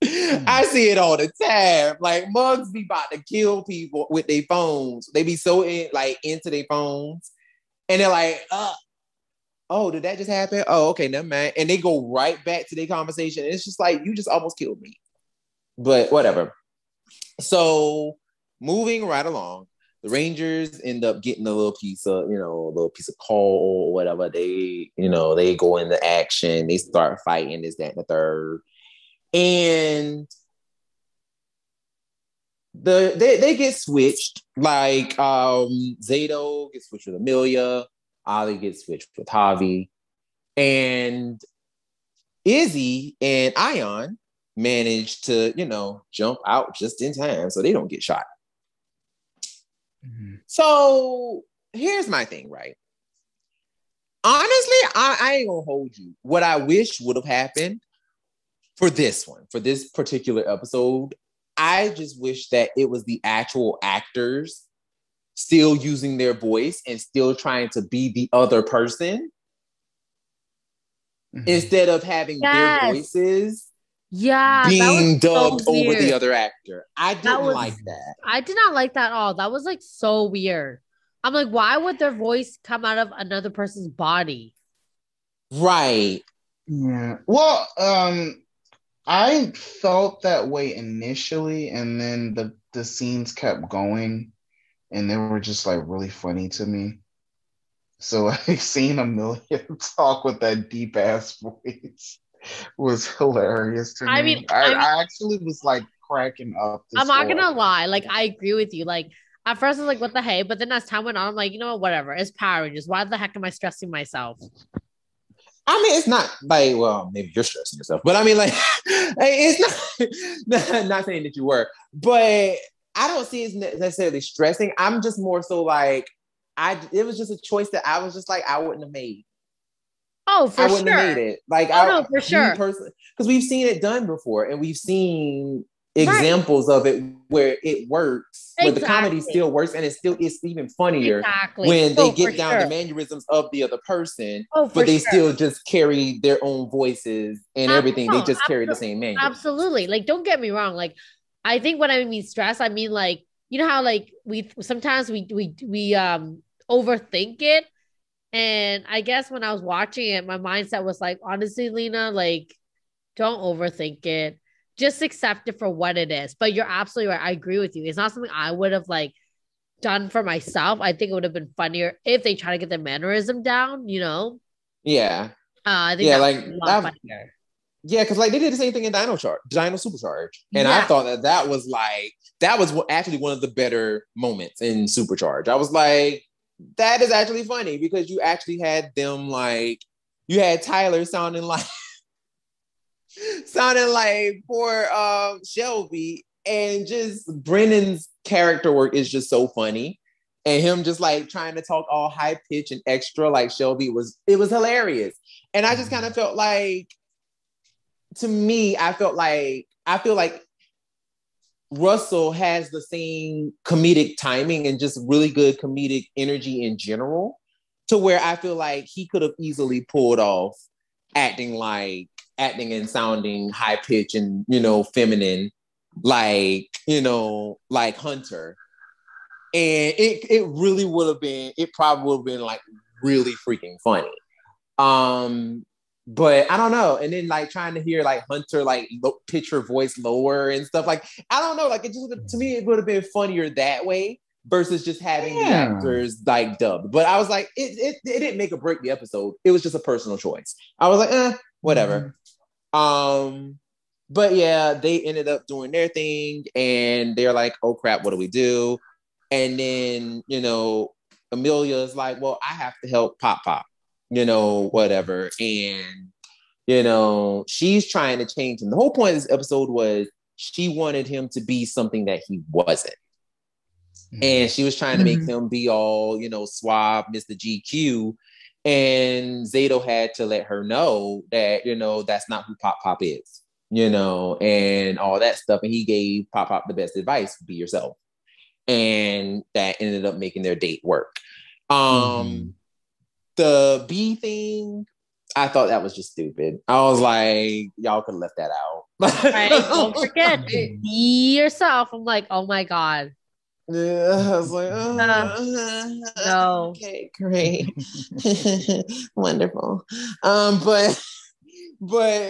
I see it all the time. Like mugs be about to kill people with their phones. They be so into their phones. And they're like, oh, did that just happen? Oh, okay, never mind. And they go right back to their conversation. It's just like, you just almost killed me. But whatever. So moving right along, the Rangers end up getting a little piece of coal or whatever. They go into action. They start fighting this, that, and the third. And they get switched. Like Zato gets switched with Amelia. Ollie gets switched with Javi. And Izzy and Ion manage to, jump out just in time so they don't get shot. Mm-hmm. So here's my thing, right? Honestly, I ain't gonna hold you. What I wish would have happened for this particular episode, I just wish that it was the actual actors still using their voice and still trying to be the other person instead of having their voices being dubbed over the other actor. I didn't like that. I did not like that at all. That was like so weird. I'm like, why would their voice come out of another person's body? Right. Yeah. Well, I felt that way initially, and then the scenes kept going, and they were just like really funny to me. So like seeing Amelia talk with that deep ass voice was hilarious to me. I mean, I actually was like cracking up. I'm not gonna lie, like I agree with you. Like at first I was like, what the hey? But then as time went on, I'm like, you know what, whatever. It's Power Rangers. Why the heck am I stressing myself? I mean, it's not like, well, maybe you're stressing yourself, but I mean, like, it's not saying that you were, but I don't see it as necessarily stressing. I'm just more so like, it was just a choice that I was just like, I wouldn't have made. Oh, for sure. I wouldn't have made it. Like, no, for sure. Because we've seen it done before, and we've seen examples of it where it works, where the comedy still works, and it's even funnier when they get down the mannerisms of the other person, but they still just carry their own voices and everything. They just carry the same mannerisms. Absolutely. Like, don't get me wrong. Like, I think when I mean stress, I mean like, you know how like we sometimes we overthink it. And I guess when I was watching it, my mindset was like, honestly, Lena, like, don't overthink it. Just accept it for what it is. But you're absolutely right. I agree with you. It's not something I would have like done for myself. I think it would have been funnier if they try to get the mannerism down, Yeah. I think like funnier. Yeah, because like they did the same thing in Dino Supercharge. And I thought that was actually one of the better moments in Supercharge. I was like, that is actually funny because you actually had them like, you had Tyler sounding like poor Shelby, and just Brennan's character work is just so funny, and him just like trying to talk all high pitch and extra like Shelby it was hilarious. And I just kind of felt like to me, I feel like Russell has the same comedic timing and just really good comedic energy in general, to where I feel like he could have easily pulled off acting and sounding high pitched and, feminine, like Hunter. And it really would have been, it probably would have been like really freaking funny. But I don't know. And then like trying to hear like Hunter like pitch her voice lower and stuff, like I don't know, like it just, to me it would have been funnier that way versus just having the actors like dubbed. But I was like, it didn't make or break the episode. It was just a personal choice. I was like, whatever. But yeah, they ended up doing their thing and they're like, oh crap, what do we do? And then, Amelia's like, well, I have to help Pop, whatever. And, she's trying to change him. The whole point of this episode was she wanted him to be something that he wasn't. And she was trying to make him be all, suave, Mr. GQ. And Zato had to let her know that, that's not who Pop is, and all that stuff. And he gave Pop the best advice: be yourself. And that ended up making their date work. The B thing, I thought that was just stupid. I was like, y'all could have left that out. Right, don't forget, be yourself. I'm like, oh my God. Yeah, I was like, no. Okay, great. Wonderful. But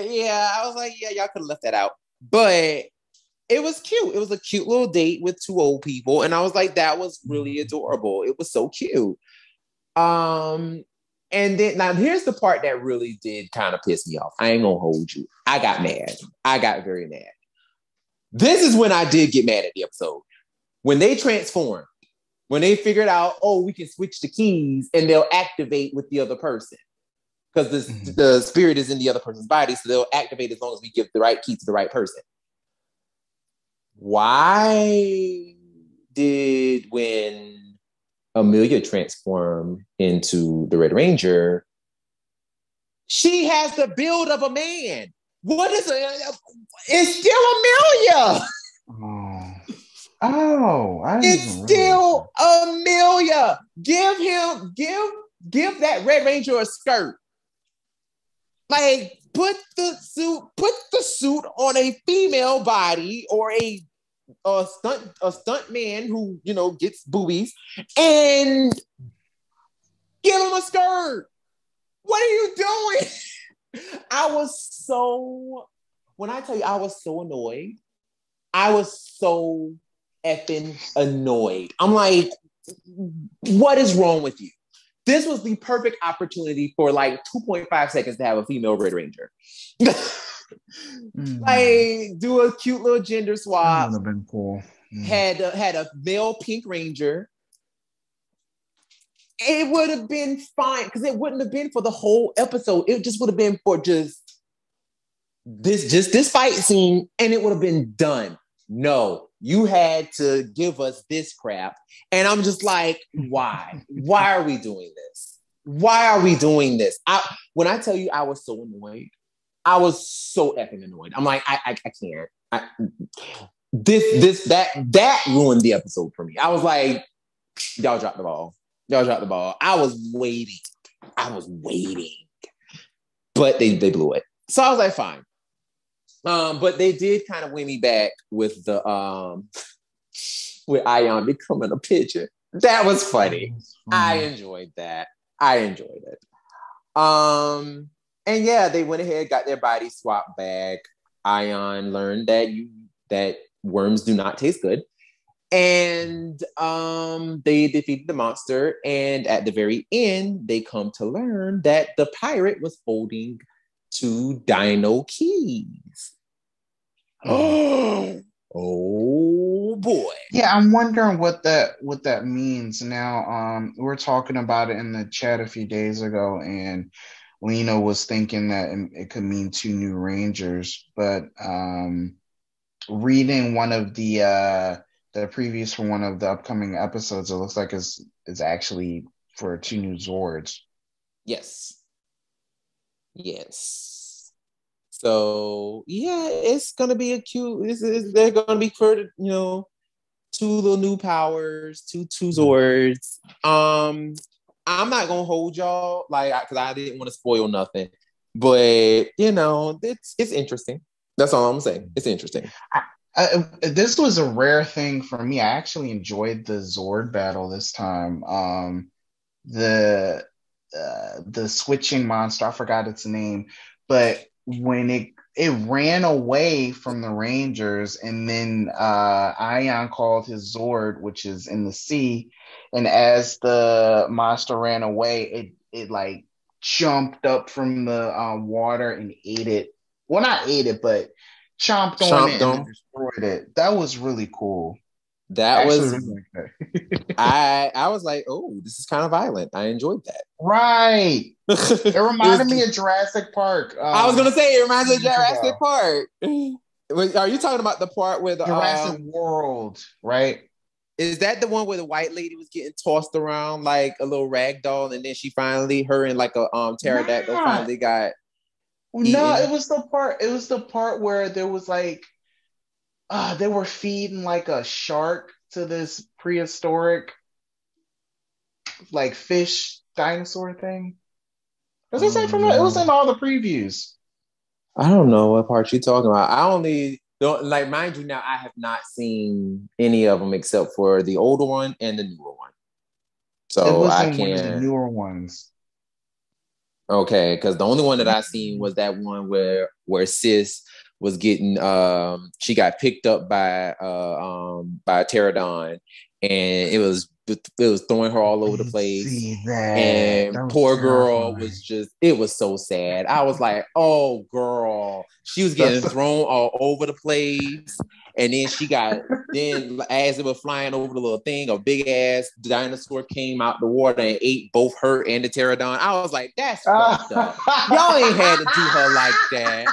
yeah, I was like, yeah, y'all could have left that out. But it was cute. It was a cute little date with two old people. And I was like, that was really adorable. It was so cute. And then now here's the part that really did kind of piss me off. I ain't gonna hold you. I got mad. I got very mad. This is when I did get mad at the episode. When they transformed, when they figured out, oh, we can switch the keys and they'll activate with the other person. Because the spirit is in the other person's body, so they'll activate as long as we give the right key to the right person. Why did, when Amelia transformed into the Red Ranger, she has the build of a man? What is it? It's still Amelia. It's still Amelia. Give that Red Ranger a skirt. Like, put the suit on a female body or a stunt man who, gets boobies, and give him a skirt. What are you doing? When I tell you I was so annoyed, I was so effing annoyed. I'm like, what is wrong with you? This was the perfect opportunity for like 2.5 seconds to have a female Red Ranger. Like, do a cute little gender swap. That would have been cool. Had a male Pink Ranger. It would have been fine because it wouldn't have been for the whole episode. It just would have been for just this fight scene, and it would have been done. No, you had to give us this crap. And I'm just like, why? Why are we doing this? Why are we doing this? When I tell you I was so annoyed, I was so effing annoyed. I'm like, I can't. That ruined the episode for me. I was like, y'all dropped the ball. Y'all dropped the ball. I was waiting. But they blew it. So I was like, fine. But they did kind of win me back with the with Ion becoming a pigeon. That was funny. I enjoyed that. I enjoyed it. And yeah, they went ahead, got their body swapped back. Ion learned that worms do not taste good. And they defeated the monster. And at the very end, they come to learn that the pirate was holding 2 dino keys. Oh boy. Yeah, I'm wondering what that means now. We were talking about it in the chat a few days ago, and Lena was thinking that it could mean 2 new Rangers, but reading one of the previews for one of the upcoming episodes, it looks like it's actually for 2 new Zords. Yes. So yeah, it's gonna be a cute. They're gonna be for two little new powers, two Zords. I'm not gonna hold y'all because I didn't want to spoil nothing, but it's interesting. That's all I'm saying. It's interesting. This was a rare thing for me. I actually enjoyed the Zord battle this time. The switching monster, I forgot its name, but when it ran away from the Rangers, and then Ion called his Zord, which is in the sea, and as the monster ran away, it like jumped up from the water and ate it. Well, not ate it, but chomped on it and then destroyed it. That was really cool. That was really like that. I was like, oh, this is kind of violent. I enjoyed that. Right. It reminded me of Jurassic Park. I was gonna say it reminds me of Jurassic Park. Are you talking about the part where the Jurassic World, right? Is that the one where the white lady was getting tossed around like a little rag doll, and then her and like a pterodactyl finally got eaten? No, it was the part. It was the part where there was like they were feeding like a shark to this prehistoric like fish dinosaur thing. Was it from it was in all the previews. I don't know what part you're talking about. I only don't like, mind you, now I have not seen any of them except for the older one and the newer one. So I can't. One of the newer ones. Okay, because the only one that I seen was that one where Sis was getting she got picked up by a pterodon, and it was throwing her all over the place. And poor girl was it was so sad. I was like, oh girl, she was getting thrown all over the place. And then as it was flying over the little thing, a big ass dinosaur came out the water and ate both her and the pterodon. I was like, that's fucked up. Y'all ain't had to do her like that.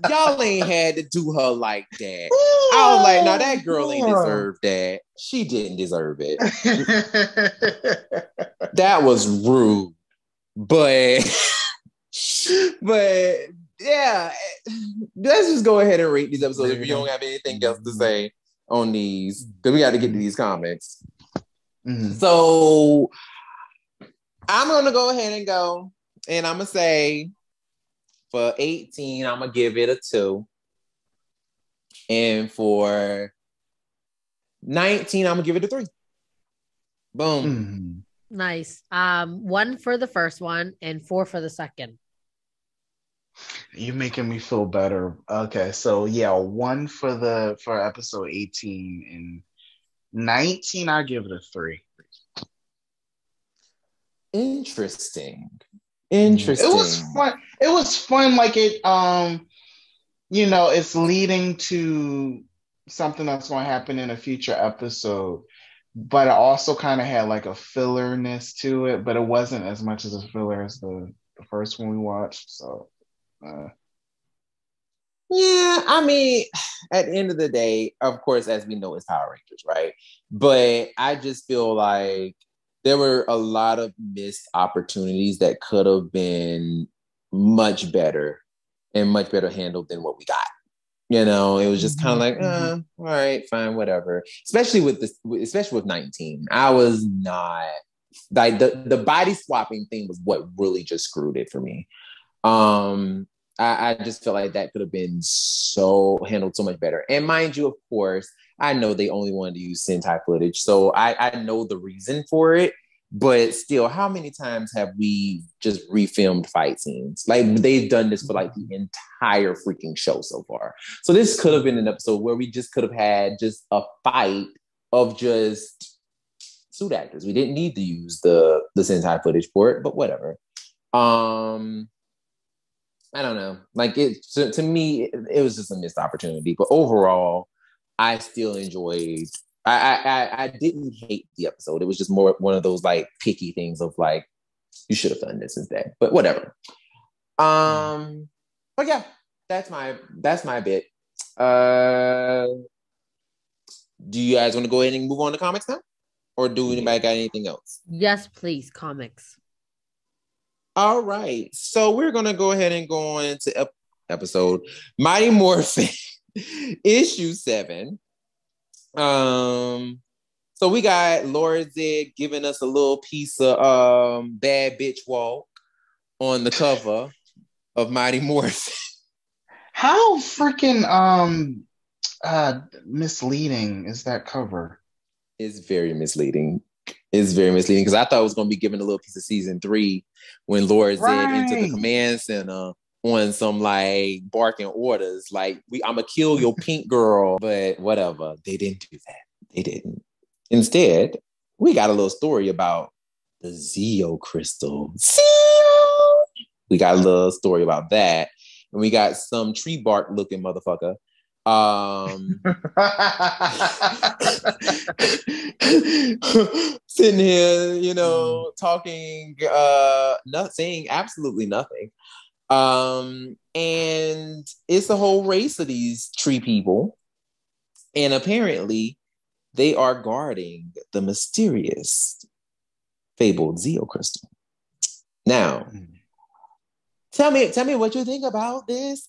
Y'all ain't had to do her like that. I was like, no, that girl ain't deserve that. She didn't deserve it. That was rude. But yeah, let's just go ahead and rate these episodes if you don't have anything else to say on these, because we got to get to these comics. So I'm going to go ahead and go, and I'm going to say for 18, I'm going to give it a 2. And for 19, I'm going to give it a 3. Boom. Nice. 1 for the first one and 4 for the second. You're making me feel better. Okay, so yeah, 1 for episode 18, and 19, I'll give it a 3. Interesting. It was fun. It was fun. Like it, it's leading to something that's going to happen in a future episode, but it also kind of had like a fillerness to it, but it wasn't as much as a filler as the first one we watched. So, yeah, I mean, at the end of the day, of course, as we know, it's Power Rangers, right? But I just feel like there were a lot of missed opportunities that could have been much better and much better handled than what we got. It was just kind of like, all right, fine, whatever. Especially with 19. I was not like the body swapping thing was what really just screwed it for me. I just felt like that could have been handled so much better. And mind you, of course, I know they only wanted to use Sentai footage, so I know the reason for it. But still, how many times have we just refilmed fight scenes? Like, they've done this for like the entire freaking show so far. So this could have been an episode where we just could have had just a fight of just suit actors. We didn't need to use the Sentai footage for it, but whatever. I don't know. Like, to me, it was just a missed opportunity. But overall, I still enjoyed. I didn't hate the episode. It was just more one of those like picky things of like, you should have done this instead. But whatever. But yeah, that's my bit. Do you guys want to go ahead and move on to comics now, or do anybody got anything else? Yes, please, comics. All right. So we're going to go ahead and go on into episode Mighty Morphin, issue 7. So we got Laura Z giving us a little piece of bad bitch walk on the cover of Mighty Morphin. How freaking misleading is that cover? It's very misleading. It's very misleading because I thought it was going to be given a little piece of season 3 when Laura Z entered the command center on some like barking orders, like I'm gonna kill your pink girl, but whatever. They didn't do that. They didn't. Instead, we got a little story about the Zeo crystal. We got a little story about that, and we got some tree bark looking motherfucker. Sitting here, you know, talking, not saying absolutely nothing. And it's a whole race of these tree people, and apparently they are guarding the mysterious fabled Zeo crystal. Now, tell me what you think about this.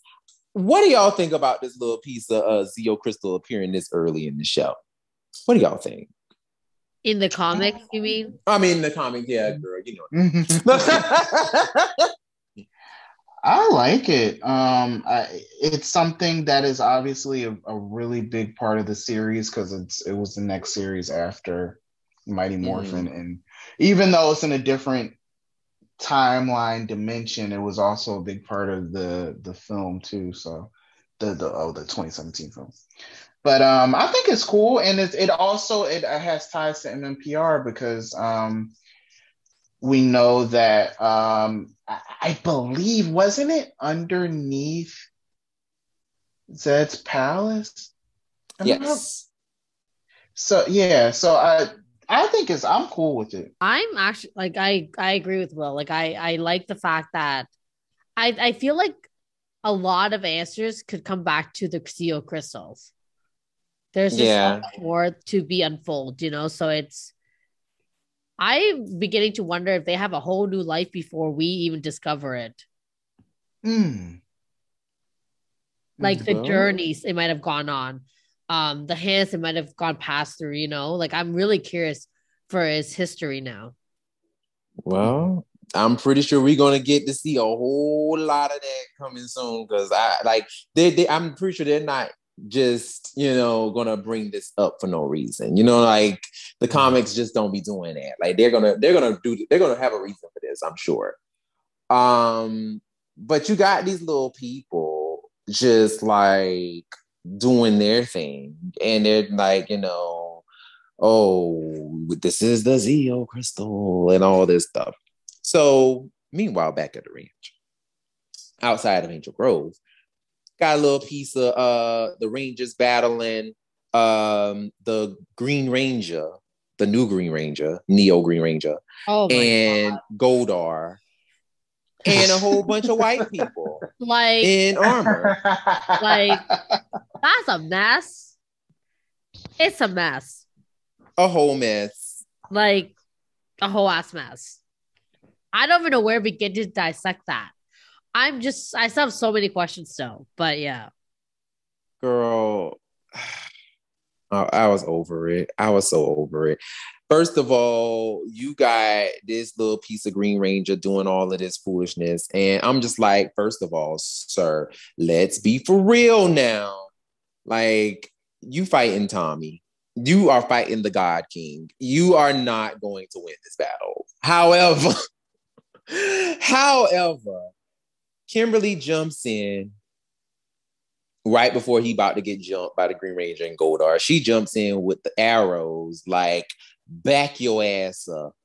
What do y'all think about this little piece of Zeo crystal appearing this early in the show? What do y'all think? In the comics, you mean? I mean, the comics, yeah, girl, you know. I like it. It's something that is obviously a really big part of the series because it was the next series after Mighty Morphin, and even though it's in a different timeline dimension, it was also a big part of the film too. So the 2017 film. But I think it's cool, and it also has ties to MMPR because we know that I believe, wasn't it underneath Zed's palace? Yes. So yeah, so I think I'm cool with it. I'm actually like I agree with Will. Like I like the fact that I feel like a lot of answers could come back to the Zeo crystals. There's just so much more to be unfold, you know. So I'm beginning to wonder if they have a whole new life before we even discover it. Like the journeys it might have gone on. The hands it might have gone past through, you know. Like I'm really curious for his history now. Well, I'm pretty sure we're gonna get to see a whole lot of that coming soon because I'm pretty sure they're not just, you know, gonna bring this up for no reason. You know, like the comics just don't be doing that. Like they're gonna have a reason for this, I'm sure. But you got these little people just like doing their thing, and they're like, you know, oh, this is the Zeo crystal and all this stuff. So meanwhile, back at the ranch outside of Angel Grove, got a little piece of the Rangers battling the Green Ranger, the new Green Ranger, Neo Green Ranger, and Goldar, and a whole bunch of white people like in armor. Like that's a mess. It's a mess. A whole mess. Like a whole ass mess. I don't even know where to begin to dissect that. I still have so many questions still, but yeah. Girl, I was over it. I was so over it. First of all, you got this little piece of Green Ranger doing all of this foolishness. And I'm just like, first of all, sir, let's be for real now. Like, you fighting Tommy. You are fighting the God King. You are not going to win this battle. However, Kimberly jumps in right before he about to get jumped by the Green Ranger and Goldar. She jumps in with the arrows, like, back your ass up.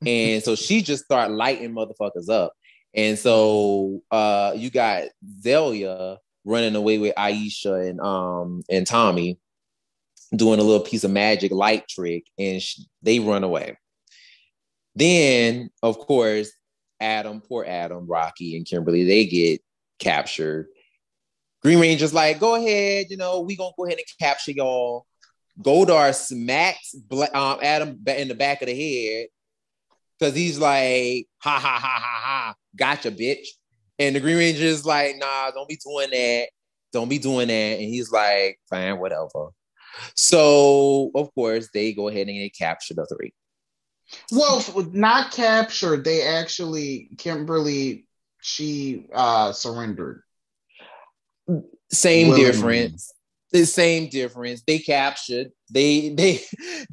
And so she just start lighting motherfuckers up. And so you got Zelia running away with Aisha and Tommy doing a little piece of magic light trick, and they run away. Then, of course, poor Adam, Rocky, and Kimberly, they get captured. Green Ranger's like, go ahead, you know, we gonna go ahead and capture y'all. Goldar smacks Adam in the back of the head because he's like, ha, ha, ha, ha, ha. gotcha, bitch. And the Green Ranger is like, nah, don't be doing that. Don't be doing that. And he's like, fine, whatever. So, of course, they go ahead and they capture the three. Well, not captured. They actually, Kimberly, she surrendered. Same difference. The same difference. They captured. They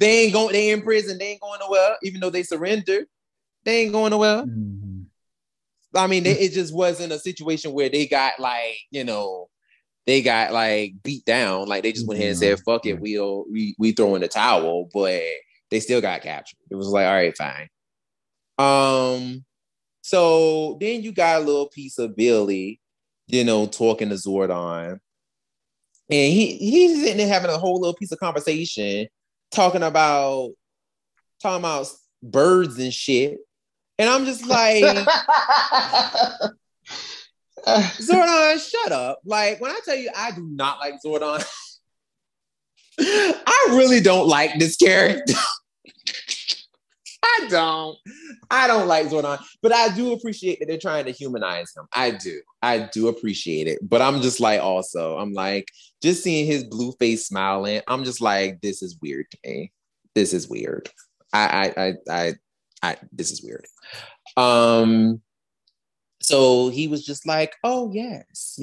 ain't going. They in prison. They ain't going nowhere. Even though they surrendered, they ain't going nowhere. Mm-hmm. I mean, it just wasn't a situation where they got like, they got like beat down. Like they just went ahead and said, "Fuck it, we throw in the towel." But they still got captured. It was like, all right, fine. So then you got a little piece of Billy, talking to Zordon. And he's sitting there having a whole little piece of conversation, talking about birds and shit. And I'm just like, Zordon, shut up. Like, when I tell you I do not like Zordon, I really don't like this character. I don't like Zordon, but I do appreciate that they're trying to humanize him. I do appreciate it, but I'm just like, also, I'm like, just seeing his blue face smiling, I'm just like, this is weird to me. This is weird. This is weird. So he was just like, oh yes,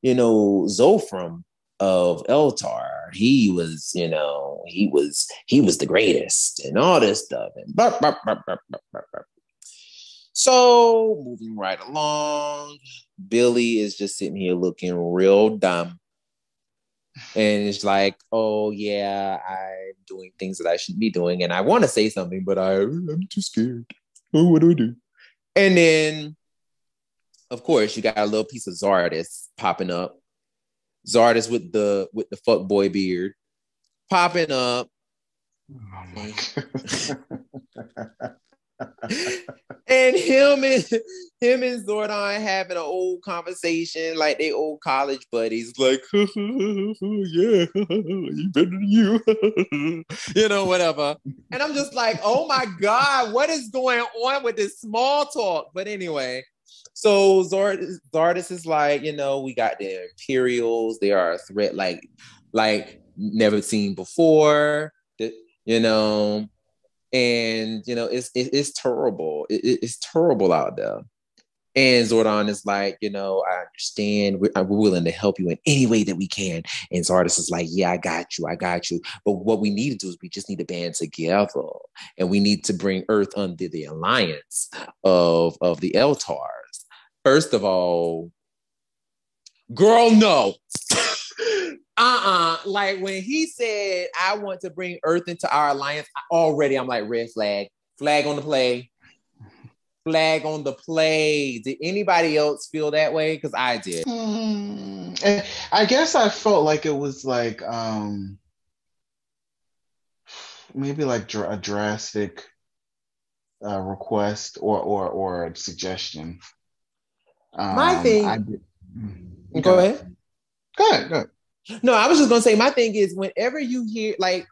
Zofram of Eltar, he was the greatest and all this stuff. And So moving right along, Billy is just sitting here looking real dumb. And it's like, oh yeah, I'm doing things that I shouldn't be doing. And I want to say something, but I'm too scared. Oh, what do I do? And then, of course, you got a little piece of Zardis popping up. Zardis with the fuckboy beard popping up. Oh my God. And him and Zordon having an old conversation like they old college buddies, like, yeah, you better than you, whatever. And I'm just like, oh my God, what is going on with this small talk? But anyway, so Zardis is like, we got the Imperials. They are a threat like never seen before. And it's terrible. It's terrible out there. And Zordon is like, I understand. We're willing to help you in any way that we can. And Zardis is like, yeah, I got you. But what we need to do is we just need to band together, and we need to bring Earth under the alliance of the Eltars. First of all, girl, no. Like when he said, I want to bring Earth into our alliance, I'm like, red flag. Flag on the play. Flag on the play. Did anybody else feel that way? Because I did. I guess I felt like it was like maybe like a drastic request or a suggestion. My thing. Go ahead. Go ahead. No, I was just gonna say, my thing is, whenever you hear that's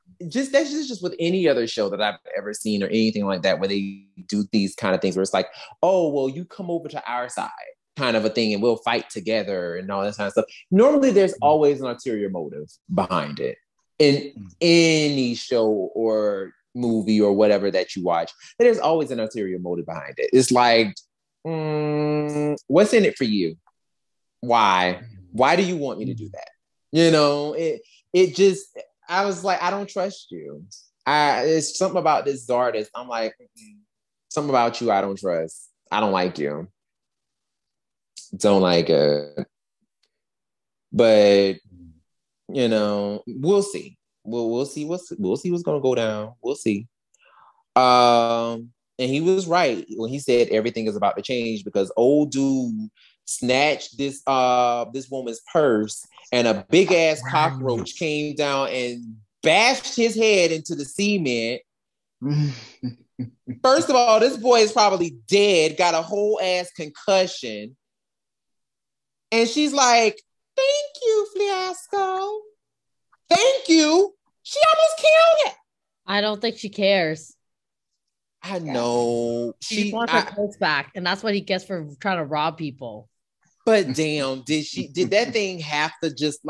just with any other show that I've ever seen or anything like that, where they do these kind of things where it's like, oh, well, you come over to our side kind of a thing and we'll fight together and all that kind of stuff. Normally there's always an ulterior motive behind it in any show or movie or whatever that you watch. There's always an ulterior motive behind it. It's like, what's in it for you? Why do you want me to do that? It just, I was like, I don't trust you. It's something about this Zardis. I'm like, something about you I don't trust. I don't like you. Don't like it. But, we'll see. We'll see what's going to go down. We'll see. And he was right when he said everything is about to change, because old dude snatched this woman's purse, and a big ass cockroach came down and bashed his head into the cement. First of all, this boy is probably dead, got a whole ass concussion. And she's like, thank you, Fiasco. Thank you. She almost killed it. I don't think she cares. I know. She just wants her clothes back, and that's what he gets for trying to rob people. But damn, did that thing have to just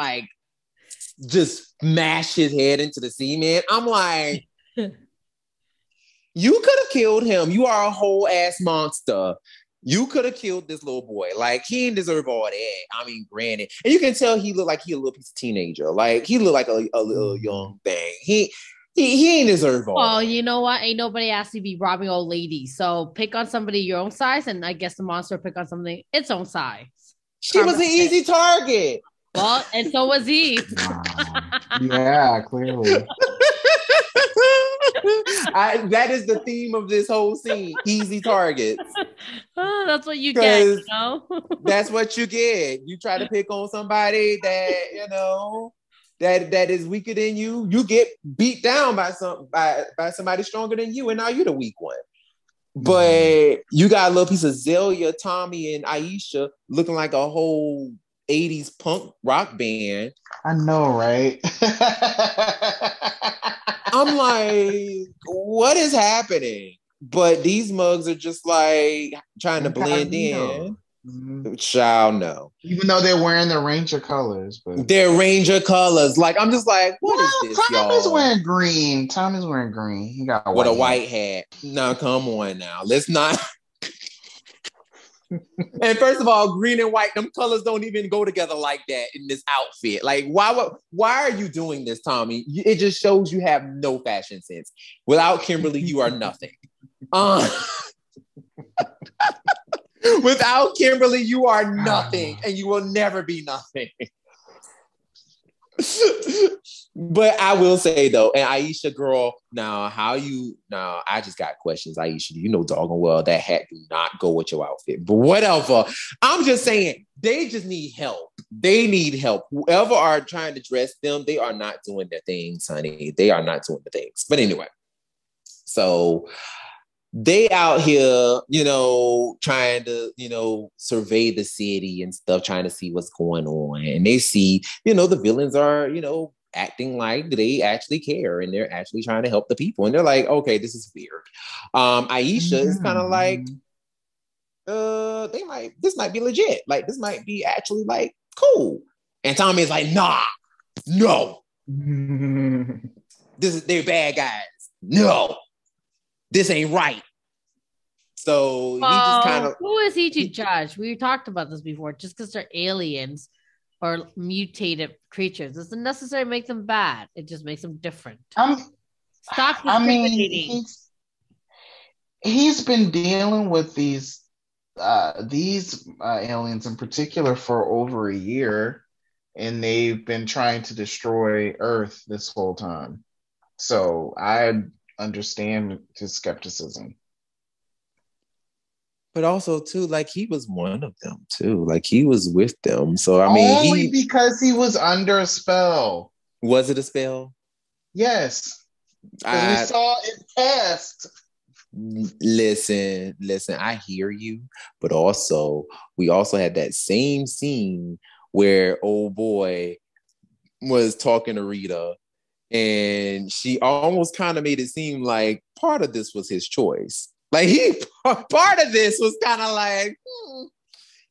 smash his head into the cement? I'm like, you could have killed him. You are a whole ass monster. You could have killed this little boy. Like, he didn't deserve all that. I mean, granted. And you can tell he looked like he a little piece of teenager. Like, he looked like a little young thing. He ain't deserve all that. Well, you know what? Ain't nobody asked you to be robbing old ladies. So pick on somebody your own size, and I guess the monster pick on something its own size. She was an easy target. Well, and so was he. Wow. Yeah, clearly. That is the theme of this whole scene. Easy targets. Oh, that's what you get, you know? That's what you get. You try to pick on somebody that, you know, that is weaker than you. You get beat down by somebody stronger than you, and now you're the weak one. But you got a little piece of Zelia, Tommy, and Aisha looking like a whole 80s punk rock band. I know, right? I'm like, what is happening? But these mugs are just like trying to blend in. Mm-hmm. Child, no. Even though they're wearing their Ranger colors. But they're Ranger colors. Like, I'm just like, what is this, Tom y'all? is wearing green. Tom is wearing green. He got with a white hat. No, come on now. Let's not. And first of all, green and white, them colors don't even go together like that in this outfit. Like, why are you doing this, Tommy? It just shows you have no fashion sense. Without Kimberly, you are nothing. Without Kimberly, you are nothing, and you will never be nothing. But I will say though, and Aisha, girl, I just got questions, Aisha. You know doggone well that hat do not go with your outfit. But whatever. I'm just saying, they just need help. They need help. Whoever are trying to dress them, they are not doing their things, honey. They are not doing the things. But anyway, so they out here, you know, trying to, you know, survey the city and stuff, trying to see what's going on. And they see, you know, the villains are, you know, acting like they actually care and they're actually trying to help the people. And they're like, okay, this is weird. Aisha is kind of like, this might be legit. Like, this might be actually like cool. And Tommy is like, nah, no. They're bad guys. No. This ain't right. So he just kind of... Who is he to judge? We talked about this before. Just because they're aliens or mutated creatures doesn't necessarily make them bad. It just makes them different. Stop discriminating. He's been dealing with these aliens in particular for over a year, and they've been trying to destroy Earth this whole time. So I understand his skepticism. But also too, like, he was one of them too. Like, he was with them. So I mean, only because he was under a spell. Was it a spell? Yes. We saw it test. Listen, I hear you, but also we also had that same scene where old boy was talking to Rita, and she almost kind of made it seem like part of this was his choice. Like, part of this was kind of like,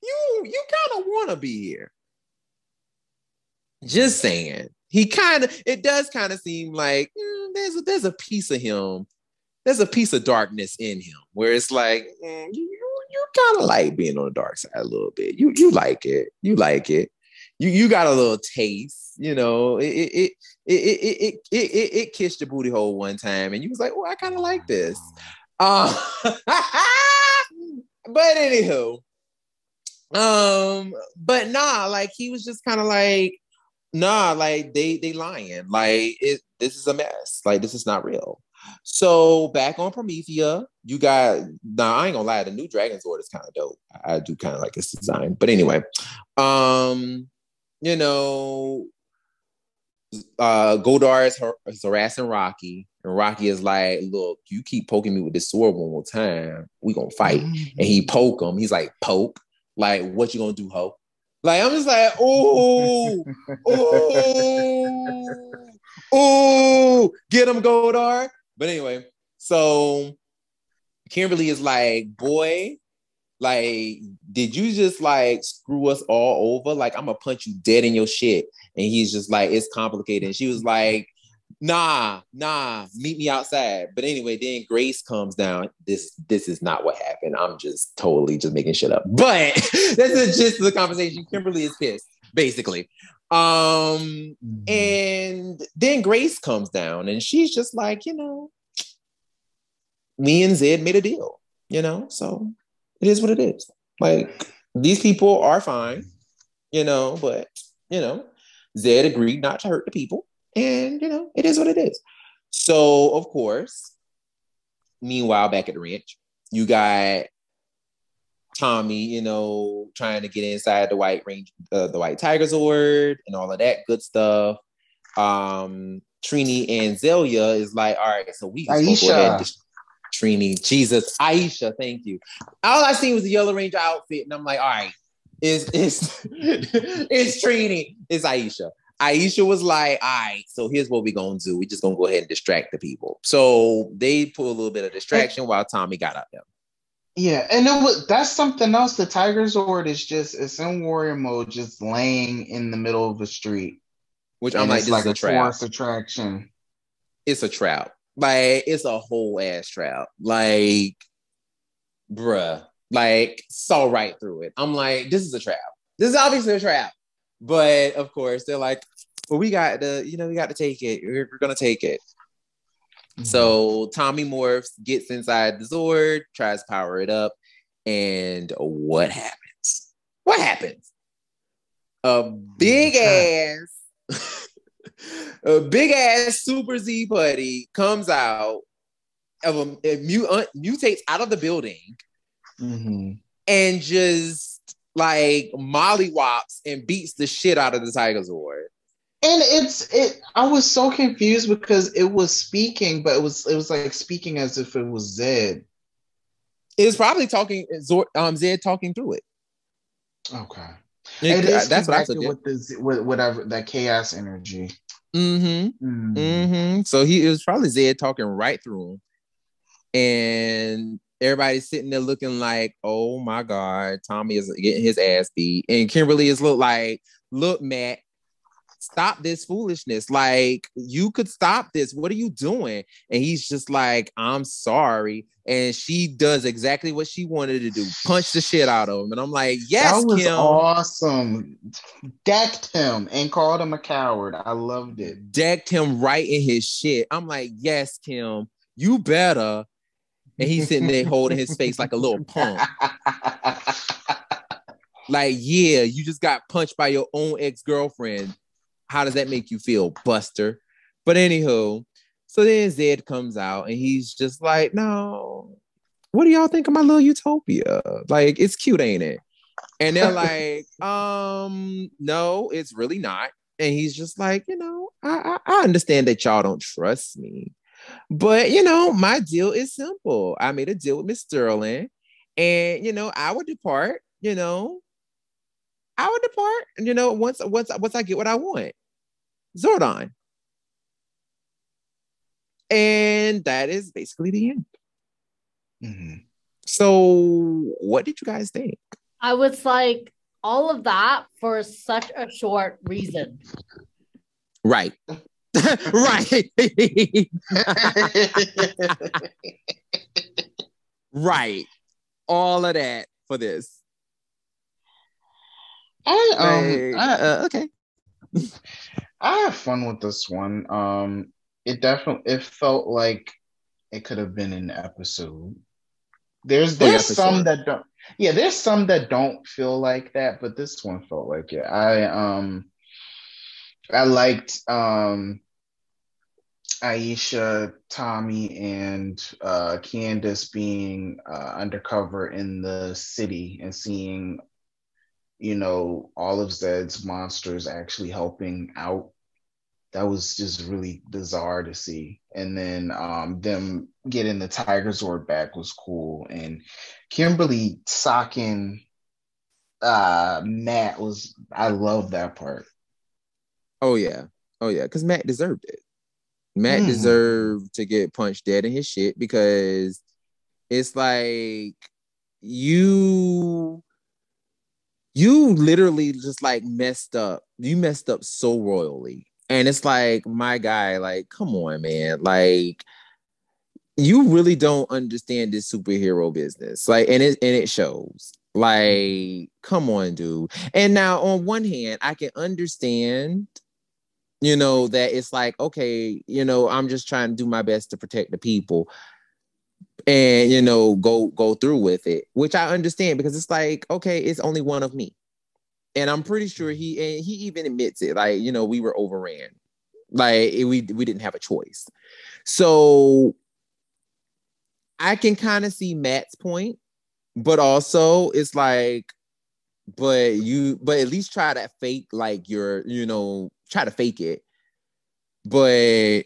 you kind of want to be here. Just saying. It does kind of seem like there's a piece of him. There's a piece of darkness in him where it's like, you kind of like being on the dark side a little bit. You like it. You like it. You got a little taste, you know. It kissed your booty hole one time, and you was like, "Oh, I kind of like this." But anywho, but nah, like, he was just kind of like, nah, like they lying, like this is a mess, like this is not real. So back on Promethea, you got, now I ain't gonna lie, the new Dragon Sword is kind of dope. I do kind of like its design, but anyway, you know, Goldar is harassing Rocky, and Rocky is like, look, you keep poking me with this sword one more time, we gonna fight. And he poke him. He's like, poke? Like, what you gonna do, ho? Like, I'm just like, ooh, get him, Goldar. But anyway, so Kimberly is like, boy, like, did you just like screw us all over? Like, I'm gonna punch you dead in your shit. And he's just like, it's complicated. And she was like, nah, meet me outside. But anyway, then Grace comes down. This is not what happened. I'm just totally just making shit up. But this is just the conversation. Kimberly is pissed, basically. And then Grace comes down and she's just like, me and Zed made a deal, so it is what it is. Like, these people are fine, but Zed agreed not to hurt the people. And, it is what it is. So, of course, meanwhile, back at the ranch, you got Tommy, trying to get inside the White Tiger Zord and all of that good stuff. Trini and Zelia is like, all right, so we just go ahead and Trini, Jesus, Aisha, thank you. All I seen was the Yellow Ranger outfit, and I'm like, all right, it's Trini, it's Aisha. Aisha was like, all right, so here's what we're going to do. We're just going to go ahead and distract the people. So they put a little bit of distraction while Tommy got out there. Yeah, and that's something else. The Tiger Zord it's in warrior mode, just laying in the middle of the street. Which I'm like, this is a trap. Tourist attraction. It's a trap. Like, it's a whole ass trap. Like, bruh. Like, saw right through it. I'm like, this is a trap. This is obviously a trap. But of course, they're like, well, we got to take it. We're gonna take it. Mm-hmm. So Tommy morphs, gets inside the Zord, tries to power it up, and what happens? What happens? A big ass Super Z buddy comes out of mutates out of the building, and just like mollywops and beats the shit out of the Tiger Zord. And I was so confused because it was speaking, but it was like speaking as if it was Zed. It was probably talking Zed talking through it. Okay. That's what I took with whatever that chaos energy. So it was probably Zed talking right through him. And everybody's sitting there looking like, oh my God, Tommy is getting his ass beat. And Kimberly is look, Matt, stop this foolishness. Like, you could stop this. What are you doing? And he's just like, I'm sorry. And she does exactly what she wanted to do. Punch the shit out of him. And I'm like, yes, that was Kim. Awesome. Decked him and called him a coward. I loved it. Decked him right in his shit. I'm like, yes, Kim, you better. And he's sitting there holding his face like a little punk. Like, yeah, you just got punched by your own ex-girlfriend. How does that make you feel, Buster? But anywho, so then Zed comes out and he's just like, no, what do y'all think of my little utopia? Like, it's cute, ain't it? And they're like, no, it's really not. And he's just like, I understand that y'all don't trust me. But, my deal is simple. I made a deal with Miss Sterling and, I would depart, once I get what I want. Zordon. And that is basically the end. Mm-hmm. So what did you guys think? I was like, all of that for such a short reason. Right. Right. Right. All of that for this. Okay. I have fun with this one. It felt like it could have been an episode. There's some that don't. Yeah, there's some that don't feel like that, but this one felt like it. I liked Aisha, Tommy, and Candace being undercover in the city and seeing, all of Zed's monsters actually helping out. That was just really bizarre to see. And then them getting the Tiger Zord back was cool. And Kimberly socking Matt I love that part. Oh yeah, because Matt deserved it. Matt deserved to get punched dead in his shit because It's like you literally just like messed up. You messed up so royally. And it's like, my guy, like, come on, man. Like, you really don't understand this superhero business. Like, and it shows. Like, come on, dude. And now on one hand, I can understand, that it's like, okay, I'm just trying to do my best to protect the people and, go through with it, which I understand because it's like, okay, it's only one of me. And I'm pretty sure he even admits it. Like, we were overran. Like, we didn't have a choice. So I can kind of see Matt's point, but also it's like, but at least try to fake like you're, try to fake it. But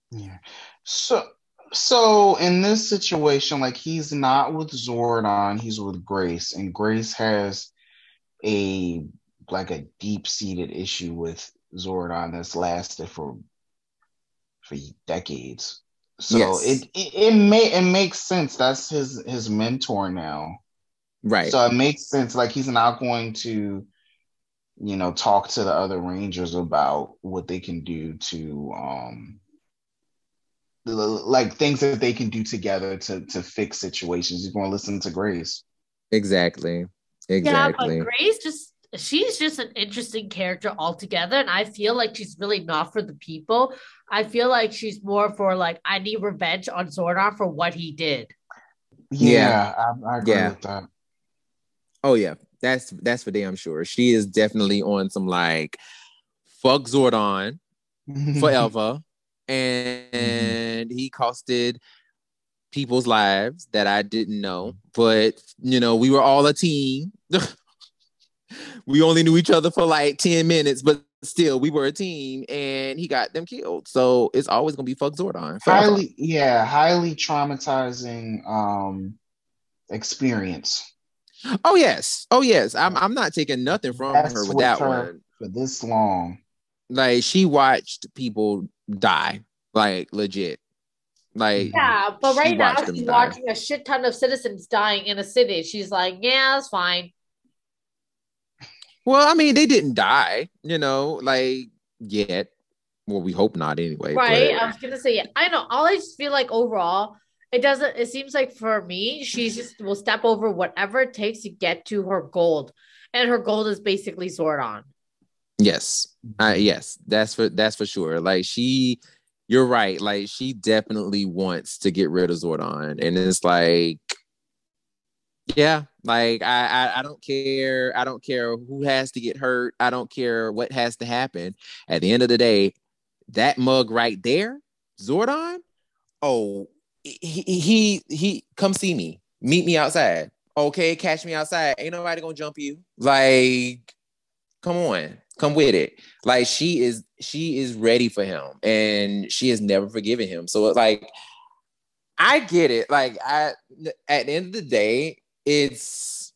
yeah. So in this situation, like, he's not with Zordon, he's with Grace, and Grace has a deep-seated issue with Zordon that's lasted for decades. So yes. it makes sense. That's his mentor now. Right. So it makes sense. Like, he's not going to, talk to the other Rangers about what they can do to like things that they can do together to fix situations. He's going to listen to Grace. Exactly. Yeah, but Grace she's just an interesting character altogether. And I feel like she's really not for the people. I feel like she's more for like, I need revenge on Zordon for what he did. Yeah. I agree with that. Oh yeah. That's for damn sure. She is definitely on some like fuck Zordon forever. And he costed people's lives that I didn't know. But we were all a team. We only knew each other for like 10 minutes, but still we were a team and he got them killed. So it's always gonna be fuck Zordon. Forever. Highly traumatizing experience. Oh yes. I'm not taking nothing from her with that one. For this long. Like, she watched people die. Like, legit. Like, yeah, but right now she's watching a shit ton of citizens dying in a city. She's like, yeah, that's fine. Well, I mean, they didn't die, like, yet. Well, we hope not anyway. Right. But I was gonna say, yeah, I know. All I just feel like overall, it seems like for me, she just will step over whatever it takes to get to her gold. And her gold is basically Zordon. Yes. Yes, that's for sure. Like, you're right. Like, she definitely wants to get rid of Zordon. And it's like, yeah, like I don't care. I don't care who has to get hurt. I don't care what has to happen. At the end of the day, that mug right there, Zordon. Oh, he come see me. Meet me outside. Okay, catch me outside. Ain't nobody gonna jump you. Like, come on, come with it. Like, she is ready for him, and she has never forgiven him. So it's like, I get it. Like, at the end of the day, it's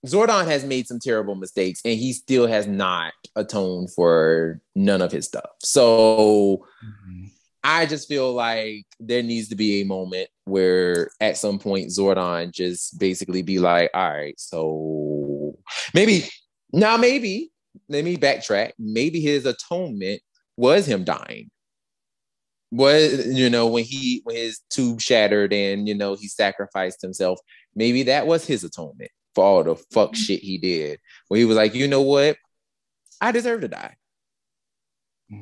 Zordon has made some terrible mistakes and he still has not atoned for none of his stuff. So I just feel like there needs to be a moment where at some point Zordon just basically be like, all right, so let me backtrack. Maybe his atonement was him dying. Was, when his tube shattered and, he sacrificed himself. Maybe that was his atonement for all the fuck shit he did. Where he was like, you know what? I deserve to die.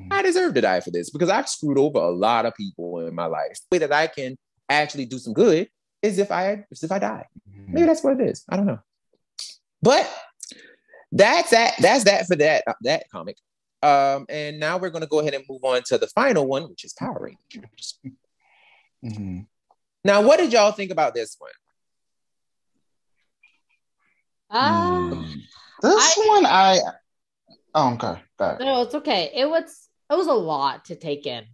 I deserve to die for this because I've screwed over a lot of people in my life. The way that I can actually do some good is if I die. Maybe that's what it is. I don't know. But that's that for that comic. And now we're going to go ahead and move on to the final one, which is Power Rangers. Now, what did y'all think about this one? Okay. No, it's okay. It was a lot to take in.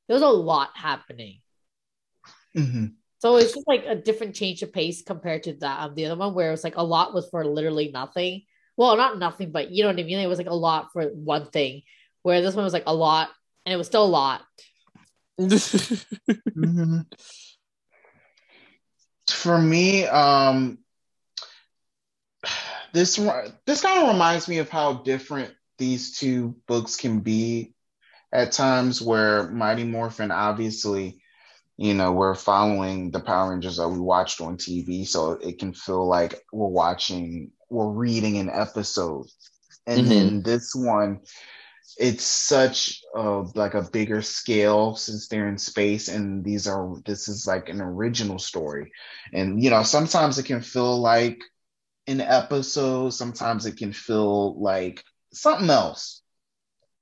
There was a lot happening. So it's just like a different change of pace compared to that the other one, where it was like a lot was for literally nothing. Well, not nothing, but you know what I mean? It was like a lot for one thing, where this one was like a lot, and it was still a lot. For me, this kind of reminds me of how different these two books can be at times. Where Mighty Morphin, obviously, we're following the Power Rangers that we watched on TV, so it can feel like we're reading an episode. And then this one, it's such like a bigger scale since they're in space, and this is like an original story. And sometimes it can feel like an episode, sometimes it can feel like something else.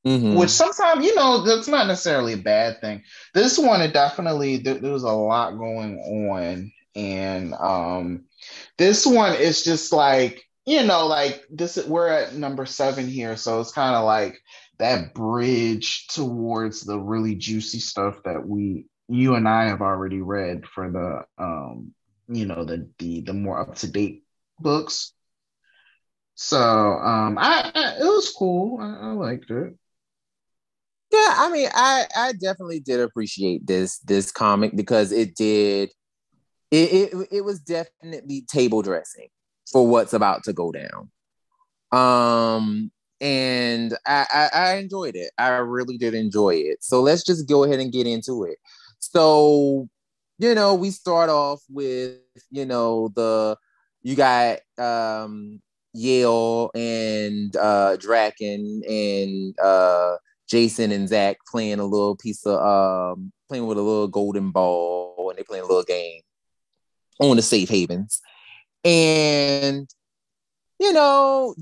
Which sometimes, that's not necessarily a bad thing. This one, it definitely, there was a lot going on. And this one is just like, like this, we're at number 7 here. So it's kind of like that bridge towards the really juicy stuff that you and I have already read for the more up-to-date books. So it was cool. I liked it. Yeah, I mean, I definitely did appreciate this comic because it was definitely table dressing for what's about to go down. And I enjoyed it. I really did enjoy it. So let's just go ahead and get into it. So, we start off with, you got Yale and Draken and Jason and Zach playing a little playing with a little golden ball, and they playing a little game on the safe havens. And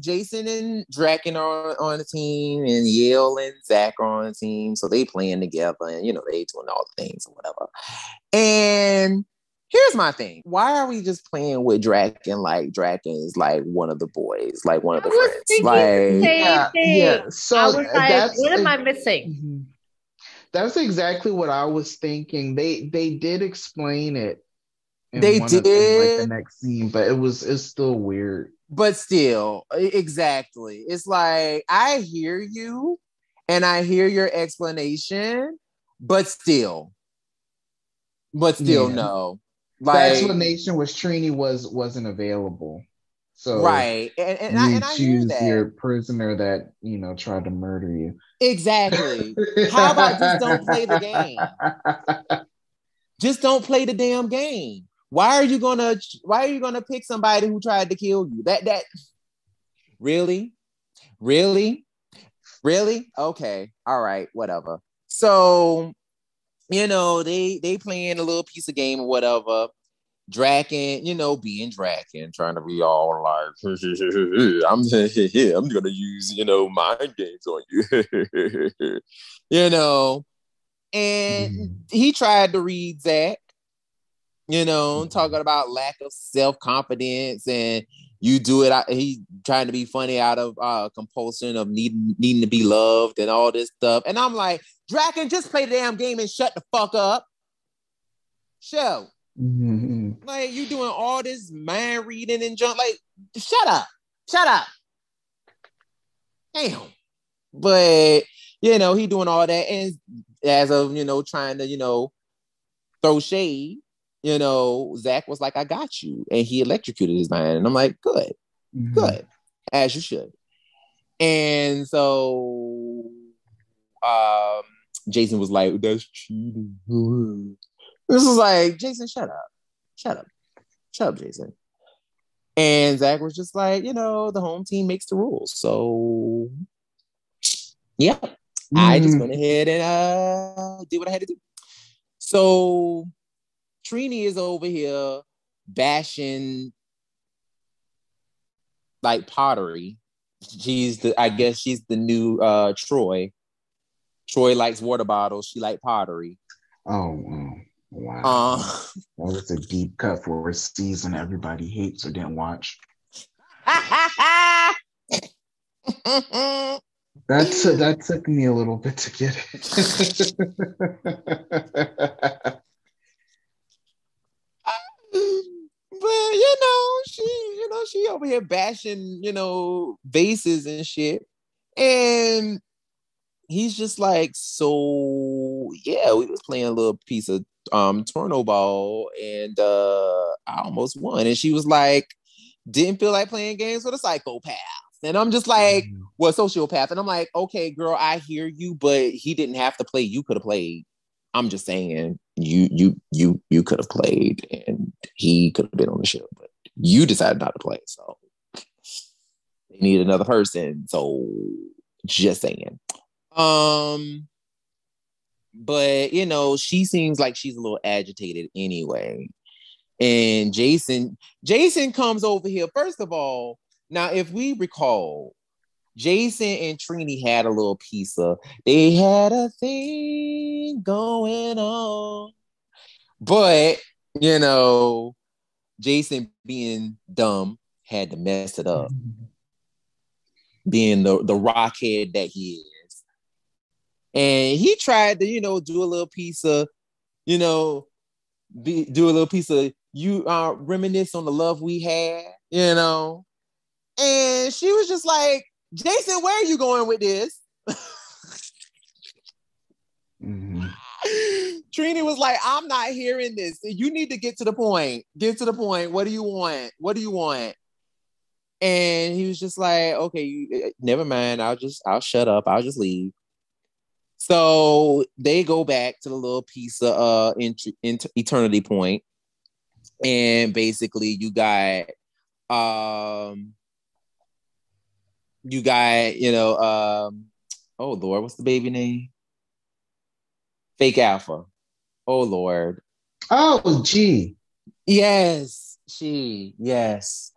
Jason and Draken are on the team, and Yale and Zach are on the team, so they playing together, and they doing all the things or whatever. And here's my thing: why are we just playing with Draken like Draken is like one of the boys, like one of the friends? Yeah. So I was like, what am I missing? That's exactly what I was thinking. They did explain it. In like the next scene, but it's still weird. But still, exactly. It's like, I hear you and I hear your explanation, but still, no. Like, the explanation was Trini wasn't available. So right. And I choose your prisoner that, tried to murder you. Exactly. How about just don't play the game? Just don't play the damn game. Why are you gonna pick somebody who tried to kill you? That really? Okay. All right, whatever. So, they playing a little piece of game or whatever. Draken, being Draken, trying to be all like, I'm gonna use, mind games on you. And he tried to read Zach. Talking about lack of self-confidence, and you do it. He trying to be funny out of compulsion of needing to be loved and all this stuff. And I'm like, Draken, just play the damn game and shut the fuck up. Show. Like, you doing all this mind reading and junk. Like, shut up. Damn. But, he doing all that. And as of, trying to, throw shade, Zach was like, I got you. And he electrocuted his mind. And I'm like, good, as you should. And so Jason was like, that's cheating. This is like, Jason, shut up, Jason. And Zach was just like, the home team makes the rules. So, yeah, I just went ahead and did what I had to do. So Trini is over here bashing like pottery. I guess she's the new Troy. Troy likes water bottles. She likes pottery. Oh, wow. That was a deep cut for a season everybody hates or didn't watch. That took me a little bit to get it. But she over here bashing, vases and shit. And he's just like, so yeah, we was playing a little piece of Torno Ball, and I almost won. And she was like, didn't feel like playing games with a psychopath. And I'm just like, well, sociopath. And I'm like, okay, girl, I hear you, but he didn't have to play. You could have played. I'm just saying, you could have played, and he could have been on the show, but you decided not to play. So they need another person. So just saying. But you know, she seems like she's a little agitated anyway. And Jason comes over here. First of all, now if we recall, Jason and Trini had a little piece of, they had a thing going on. But, you know, Jason being dumb had to mess it up. Being the rockhead that he is. And he tried to, you know, do a little piece of, you know, do a little piece of, you reminisce on the love we had, you know. And she was just like, Jason, where are you going with this? Trini was like, I'm not hearing this. You need to get to the point. Get to the point. What do you want? What do you want? And he was just like, okay, never mind. I'll shut up. I'll just leave. So they go back to the little piece of Eternity Point. And basically you got, you know, oh Lord, what's the baby name? Fake Alpha. Oh Lord. Oh, gee. Yes, she. Yes.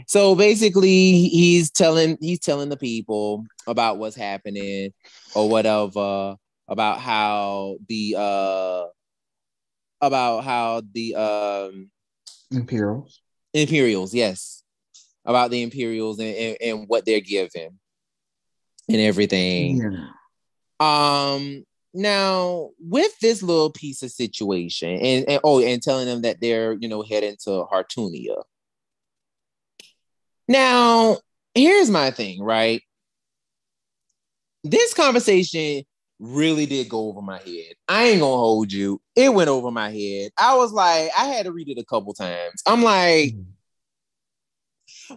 So basically, he's telling the people about what's happening or whatever, about how the Imperials, yes, about the Imperials and what they're given and everything. Yeah. Now with this little piece of situation and telling them that they're, you know, heading to Hartunia. Now, here's my thing, right? This conversation really did go over my head. I ain't gonna hold you. It went over my head. I was like, I had to read it a couple times. I'm like,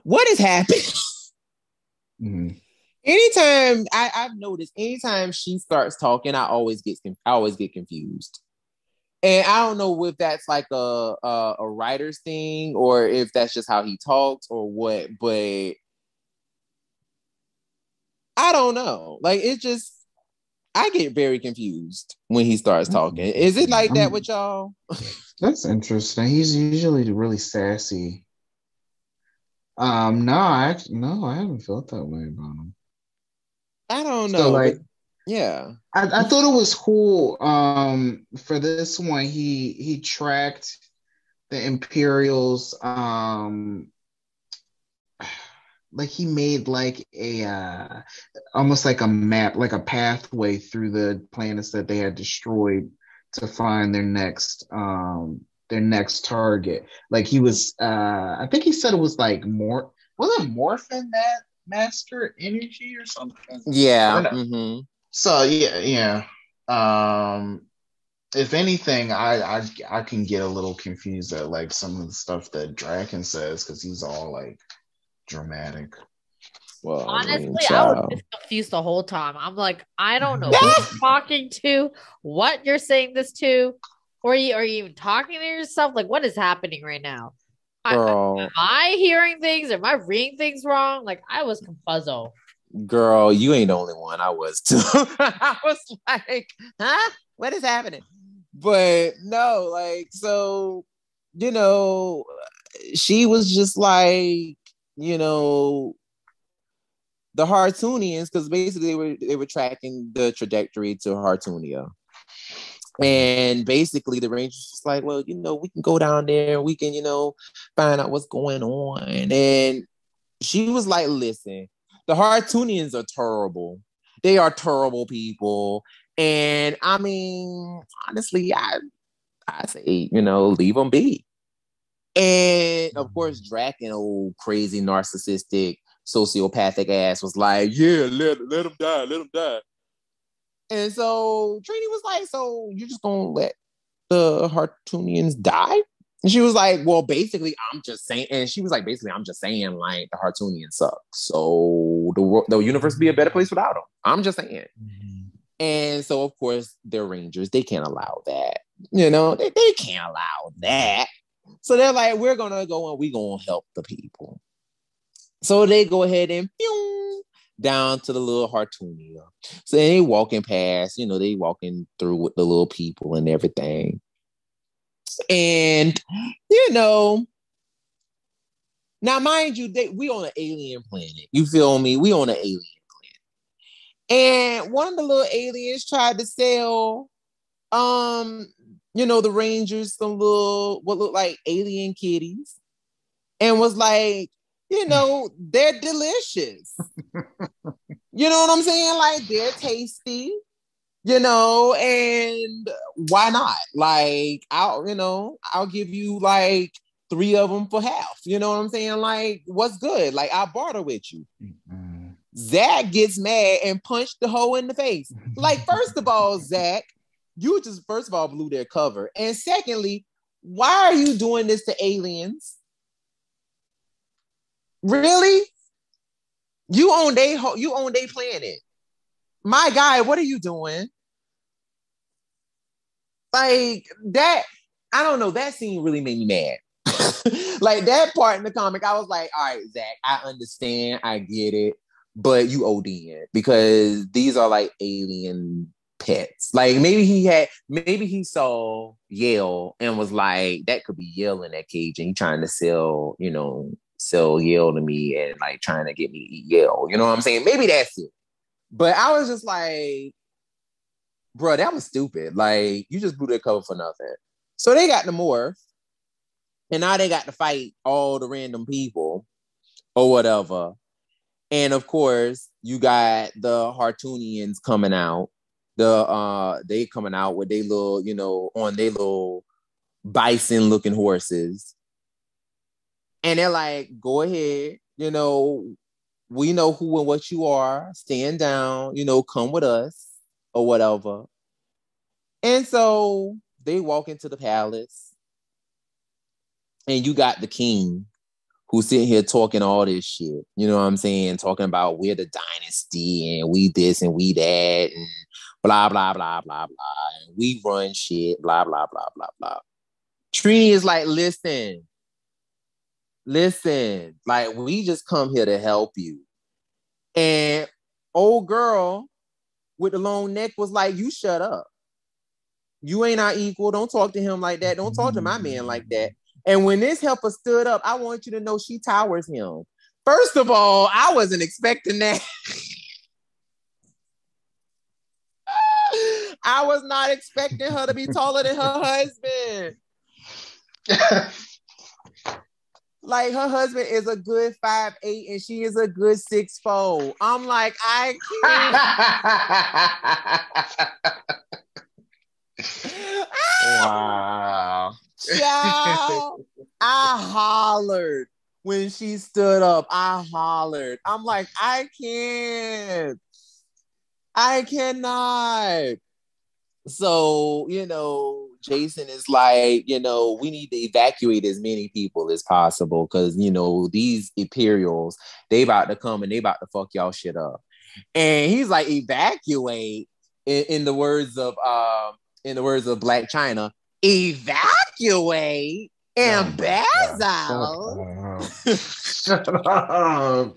what is happening? Anytime I've noticed, anytime she starts talking, I always get confused. And I don't know if that's like a writer's thing or if that's just how he talks or what, but I don't know. Like, it just, I get very confused when he starts talking. Is it like that with y'all? That's interesting. He's usually really sassy. No, I haven't felt that way about him. I don't know. So, like, yeah. I thought it was cool. For this one, he tracked the Imperials. Like he made like a almost like a map, like a pathway through the planets that they had destroyed to find their next target. Like he was, I think he said it was like was it Morphin that master energy or something? Yeah. Mm-hmm. So yeah. If anything, I can get a little confused at like some of the stuff that Draken says because he's all like dramatic. Well, honestly, I was just confused the whole time. I'm like, I don't know who you're talking to, what you're saying this to, or are you even talking to yourself? Like, what is happening right now? Am I hearing things? Am I reading things wrong? Like, I was confuzzled. Girl, you ain't the only one. I was too. I was like, huh? What is happening? But no, like, so, you know, she was just like, you know, the Hartunians, because basically they were tracking the trajectory to Hartunia. And basically the Rangers was like, well, you know, we can go down there and we can, you know, find out what's going on. And she was like, listen, the Hartunians are terrible. They are terrible people. And I mean, honestly, I say, you know, leave them be. And of course, Draken, old crazy narcissistic sociopathic ass, was like, yeah, let him die. And so Trini was like, so you're just gonna let the Hartunians die? And she was like, well, basically, I'm just saying. And she was like, basically, I'm just saying, like, the Hartunians suck. So the universe would be a better place without them. I'm just saying. Mm-hmm. And so, of course, they're Rangers. They can't allow that. You know, they can't allow that. So they're like, we're going to go and we're going to help the people. So they go ahead and down to the little Hartunia. So they walking past, you know, they walking through with the little people and everything. And, you know, now mind you, we on an alien planet. You feel me? We on an alien planet. And one of the little aliens tried to sell, you know, the Rangers some little, what looked like alien kitties. And was like, you know, they're delicious. You know what I'm saying? Like, they're tasty. You know, and why not? Like, I'll give you like 3 of them for half. You know what I'm saying? Like, what's good? Like, I'll barter with you. Mm-hmm. Zach gets mad and punched the hoe in the face. Like, first of all, Zach, you just first of all blew their cover. And secondly, why are you doing this to aliens? Really? You own their planet. My guy, what are you doing? Like that, I don't know. That scene really made me mad. Like that part in the comic, I was like, all right, Zach, I understand, I get it, but you ODing because these are like alien pets. Like maybe he saw Yale and was like, that could be Yale in that cage, and he trying to sell Yale to me and like trying to get me to eat Yale. You know what I'm saying? Maybe that's it. But I was just like, bro, that was stupid. Like, you just blew their cover for nothing. So they got the morph, and now they got to fight all the random people or whatever. And of course, you got the Hartunians coming out. They coming out with their little, you know, on their little bison-looking horses. And they're like, go ahead, you know, we know who and what you are. Stand down, you know, come with us or whatever. And so they walk into the palace. And you got the king who's sitting here talking all this shit. You know what I'm saying? Talking about we're the dynasty and we this and we that and blah, blah, blah, blah, blah. And we run shit, blah, blah, blah, blah, blah. Trini is like, listen, like we just come here to help you. And old girl with the long neck was like, you shut up. You ain't our equal. Don't talk to him like that. Don't talk to my man like that. And when this helper stood up, I want you to know she towers him. First of all, I wasn't expecting that. I was not expecting her to be taller than her husband. Like, her husband is a good 5'8" and she is a good 6'4". I'm like, I can't. Wow. Child, I hollered when she stood up. I hollered. I'm like, I cannot. So, you know, Jason is like, you know, we need to evacuate as many people as possible because, you know, these Imperials, they about to come and they about to fuck y'all shit up. And he's like, evacuate in the words of Black China, evacuate and Basil. Shut up.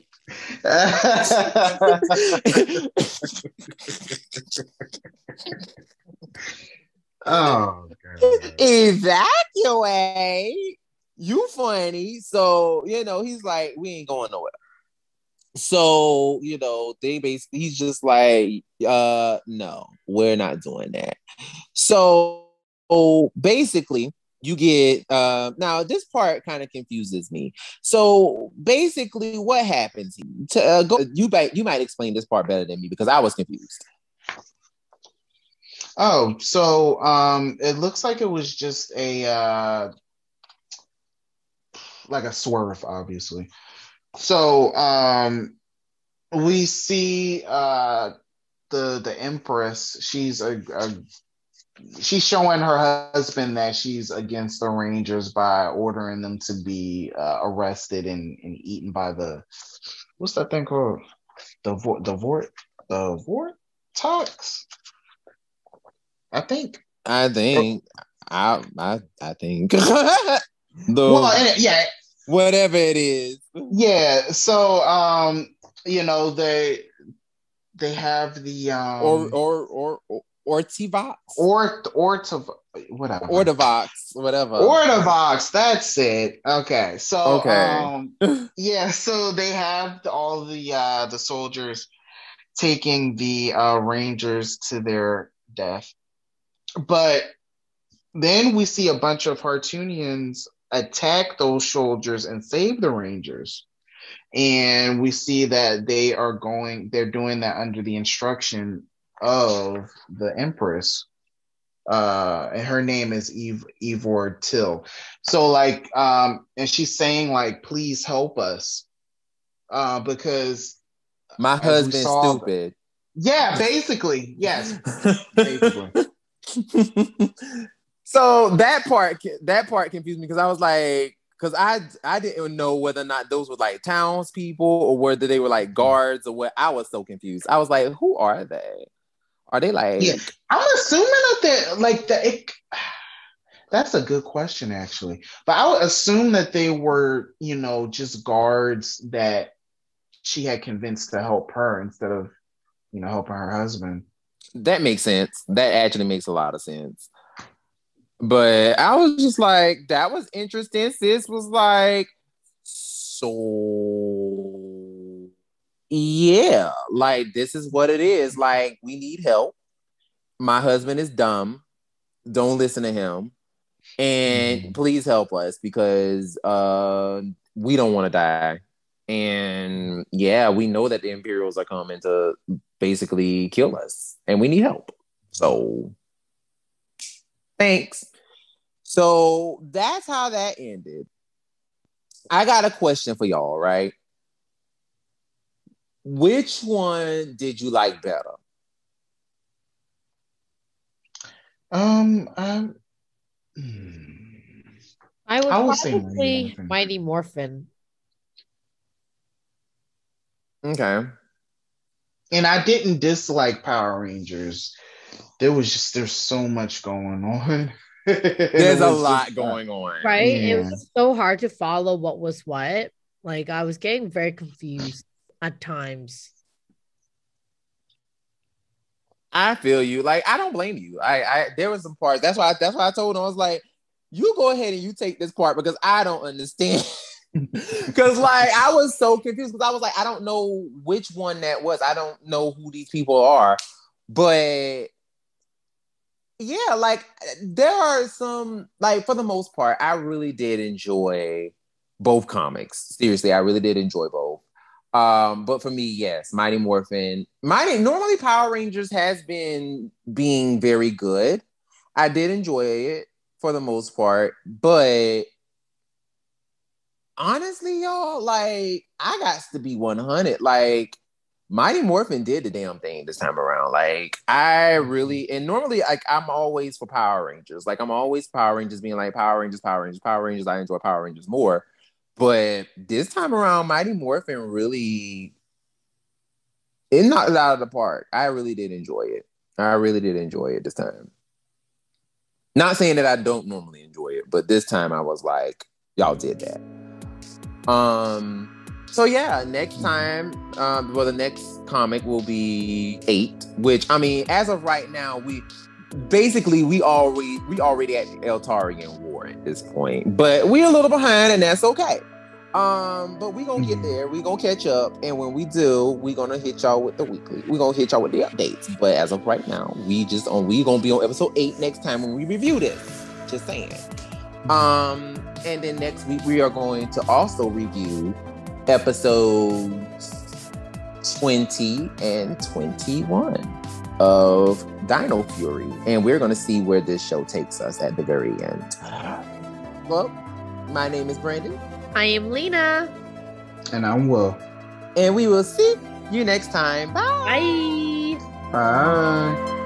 Oh, God. Evacuate. You funny. So, you know, he's like, we ain't going nowhere. So, you know, he's just like, no, we're not doing that. So basically, you get now this part kind of confuses me. So basically, what happens? You might explain this part better than me because I was confused. Oh, so it looks like it was just a like a swerve, obviously. So we see the Empress. She's a she's showing her husband that she's against the Rangers by ordering them to be arrested and eaten by the, what's that thing called? The Vortox? I think. I think. Well, yeah. Whatever it is. Yeah. So, they have the Ortivox. Whatever. Ortivox, that's it. Okay. So so they have all the soldiers taking the Rangers to their death. But then we see a bunch of Hartunians attack those soldiers and save the Rangers. And we see that they're doing that under the instruction of the Empress. And her name is Ivor Till. So and she's saying please help us. Because my husband's stupid. Yeah, basically. Yes. Basically. So that part confused me because I was like, because I didn't know whether or not those were townspeople or whether they were guards or what. I was so confused. I was like, who are they? Are they Yeah, I'm assuming that they're that's a good question actually. But I would assume that they were, just guards that she had convinced to help her instead of, helping her husband. That makes sense. That actually makes a lot of sense. But I was just like, that was interesting. Sis was like, so yeah, this is what it is. We need help. My husband is dumb. Don't listen to him. And please help us because we don't want to die. And yeah, we know that the Imperials are coming to basically kill us. And we need help. So thanks. So that's how that ended. I got a question for y'all, right? Which one did you like better? I would probably Mighty Morphin. Okay. And I didn't dislike Power Rangers. There's so much going on. There's a lot going on. Right? Yeah. It was so hard to follow what was what. I was getting very confused at times. I feel you. I don't blame you. I there was some parts. That's why I told him, I was like, you go ahead and you take this part because I don't understand. Because I was so confused because I was like, I don't know which one that was. I don't know who these people are. But yeah, there are some, for the most part, I really did enjoy both comics. Seriously, I really did enjoy both. But for me, yes, Mighty Morphin. Normally Power Rangers has been being very good. I did enjoy it for the most part, but honestly, y'all, I got to be 100. Mighty Morphin did the damn thing this time around. I really, and normally, I'm always for Power Rangers. I'm always Power Rangers being Power Rangers. I enjoy Power Rangers more. But this time around, Mighty Morphin really, it knocked it out of the park. I really did enjoy it. I really did enjoy it this time. Not saying that I don't normally enjoy it, but this time I was like, y'all did that. So yeah, next time, the next comic will be 8, which as of right now, we already at the Eltarian War at this point, but we're a little behind, and that's okay. But we gonna get there. We gonna catch up, and when we do, we gonna hit y'all with the weekly. We gonna hit y'all with the updates. But as of right now, we gonna be on episode 8 next time when we review this. Just saying. And then next week we are going to also review episodes 20 and 21 of Dino Fury, and we're going to see where this show takes us at the very end. Well, my name is Brandon. I am Lena. And I'm Will. And we will see you next time. Bye. Bye. Bye.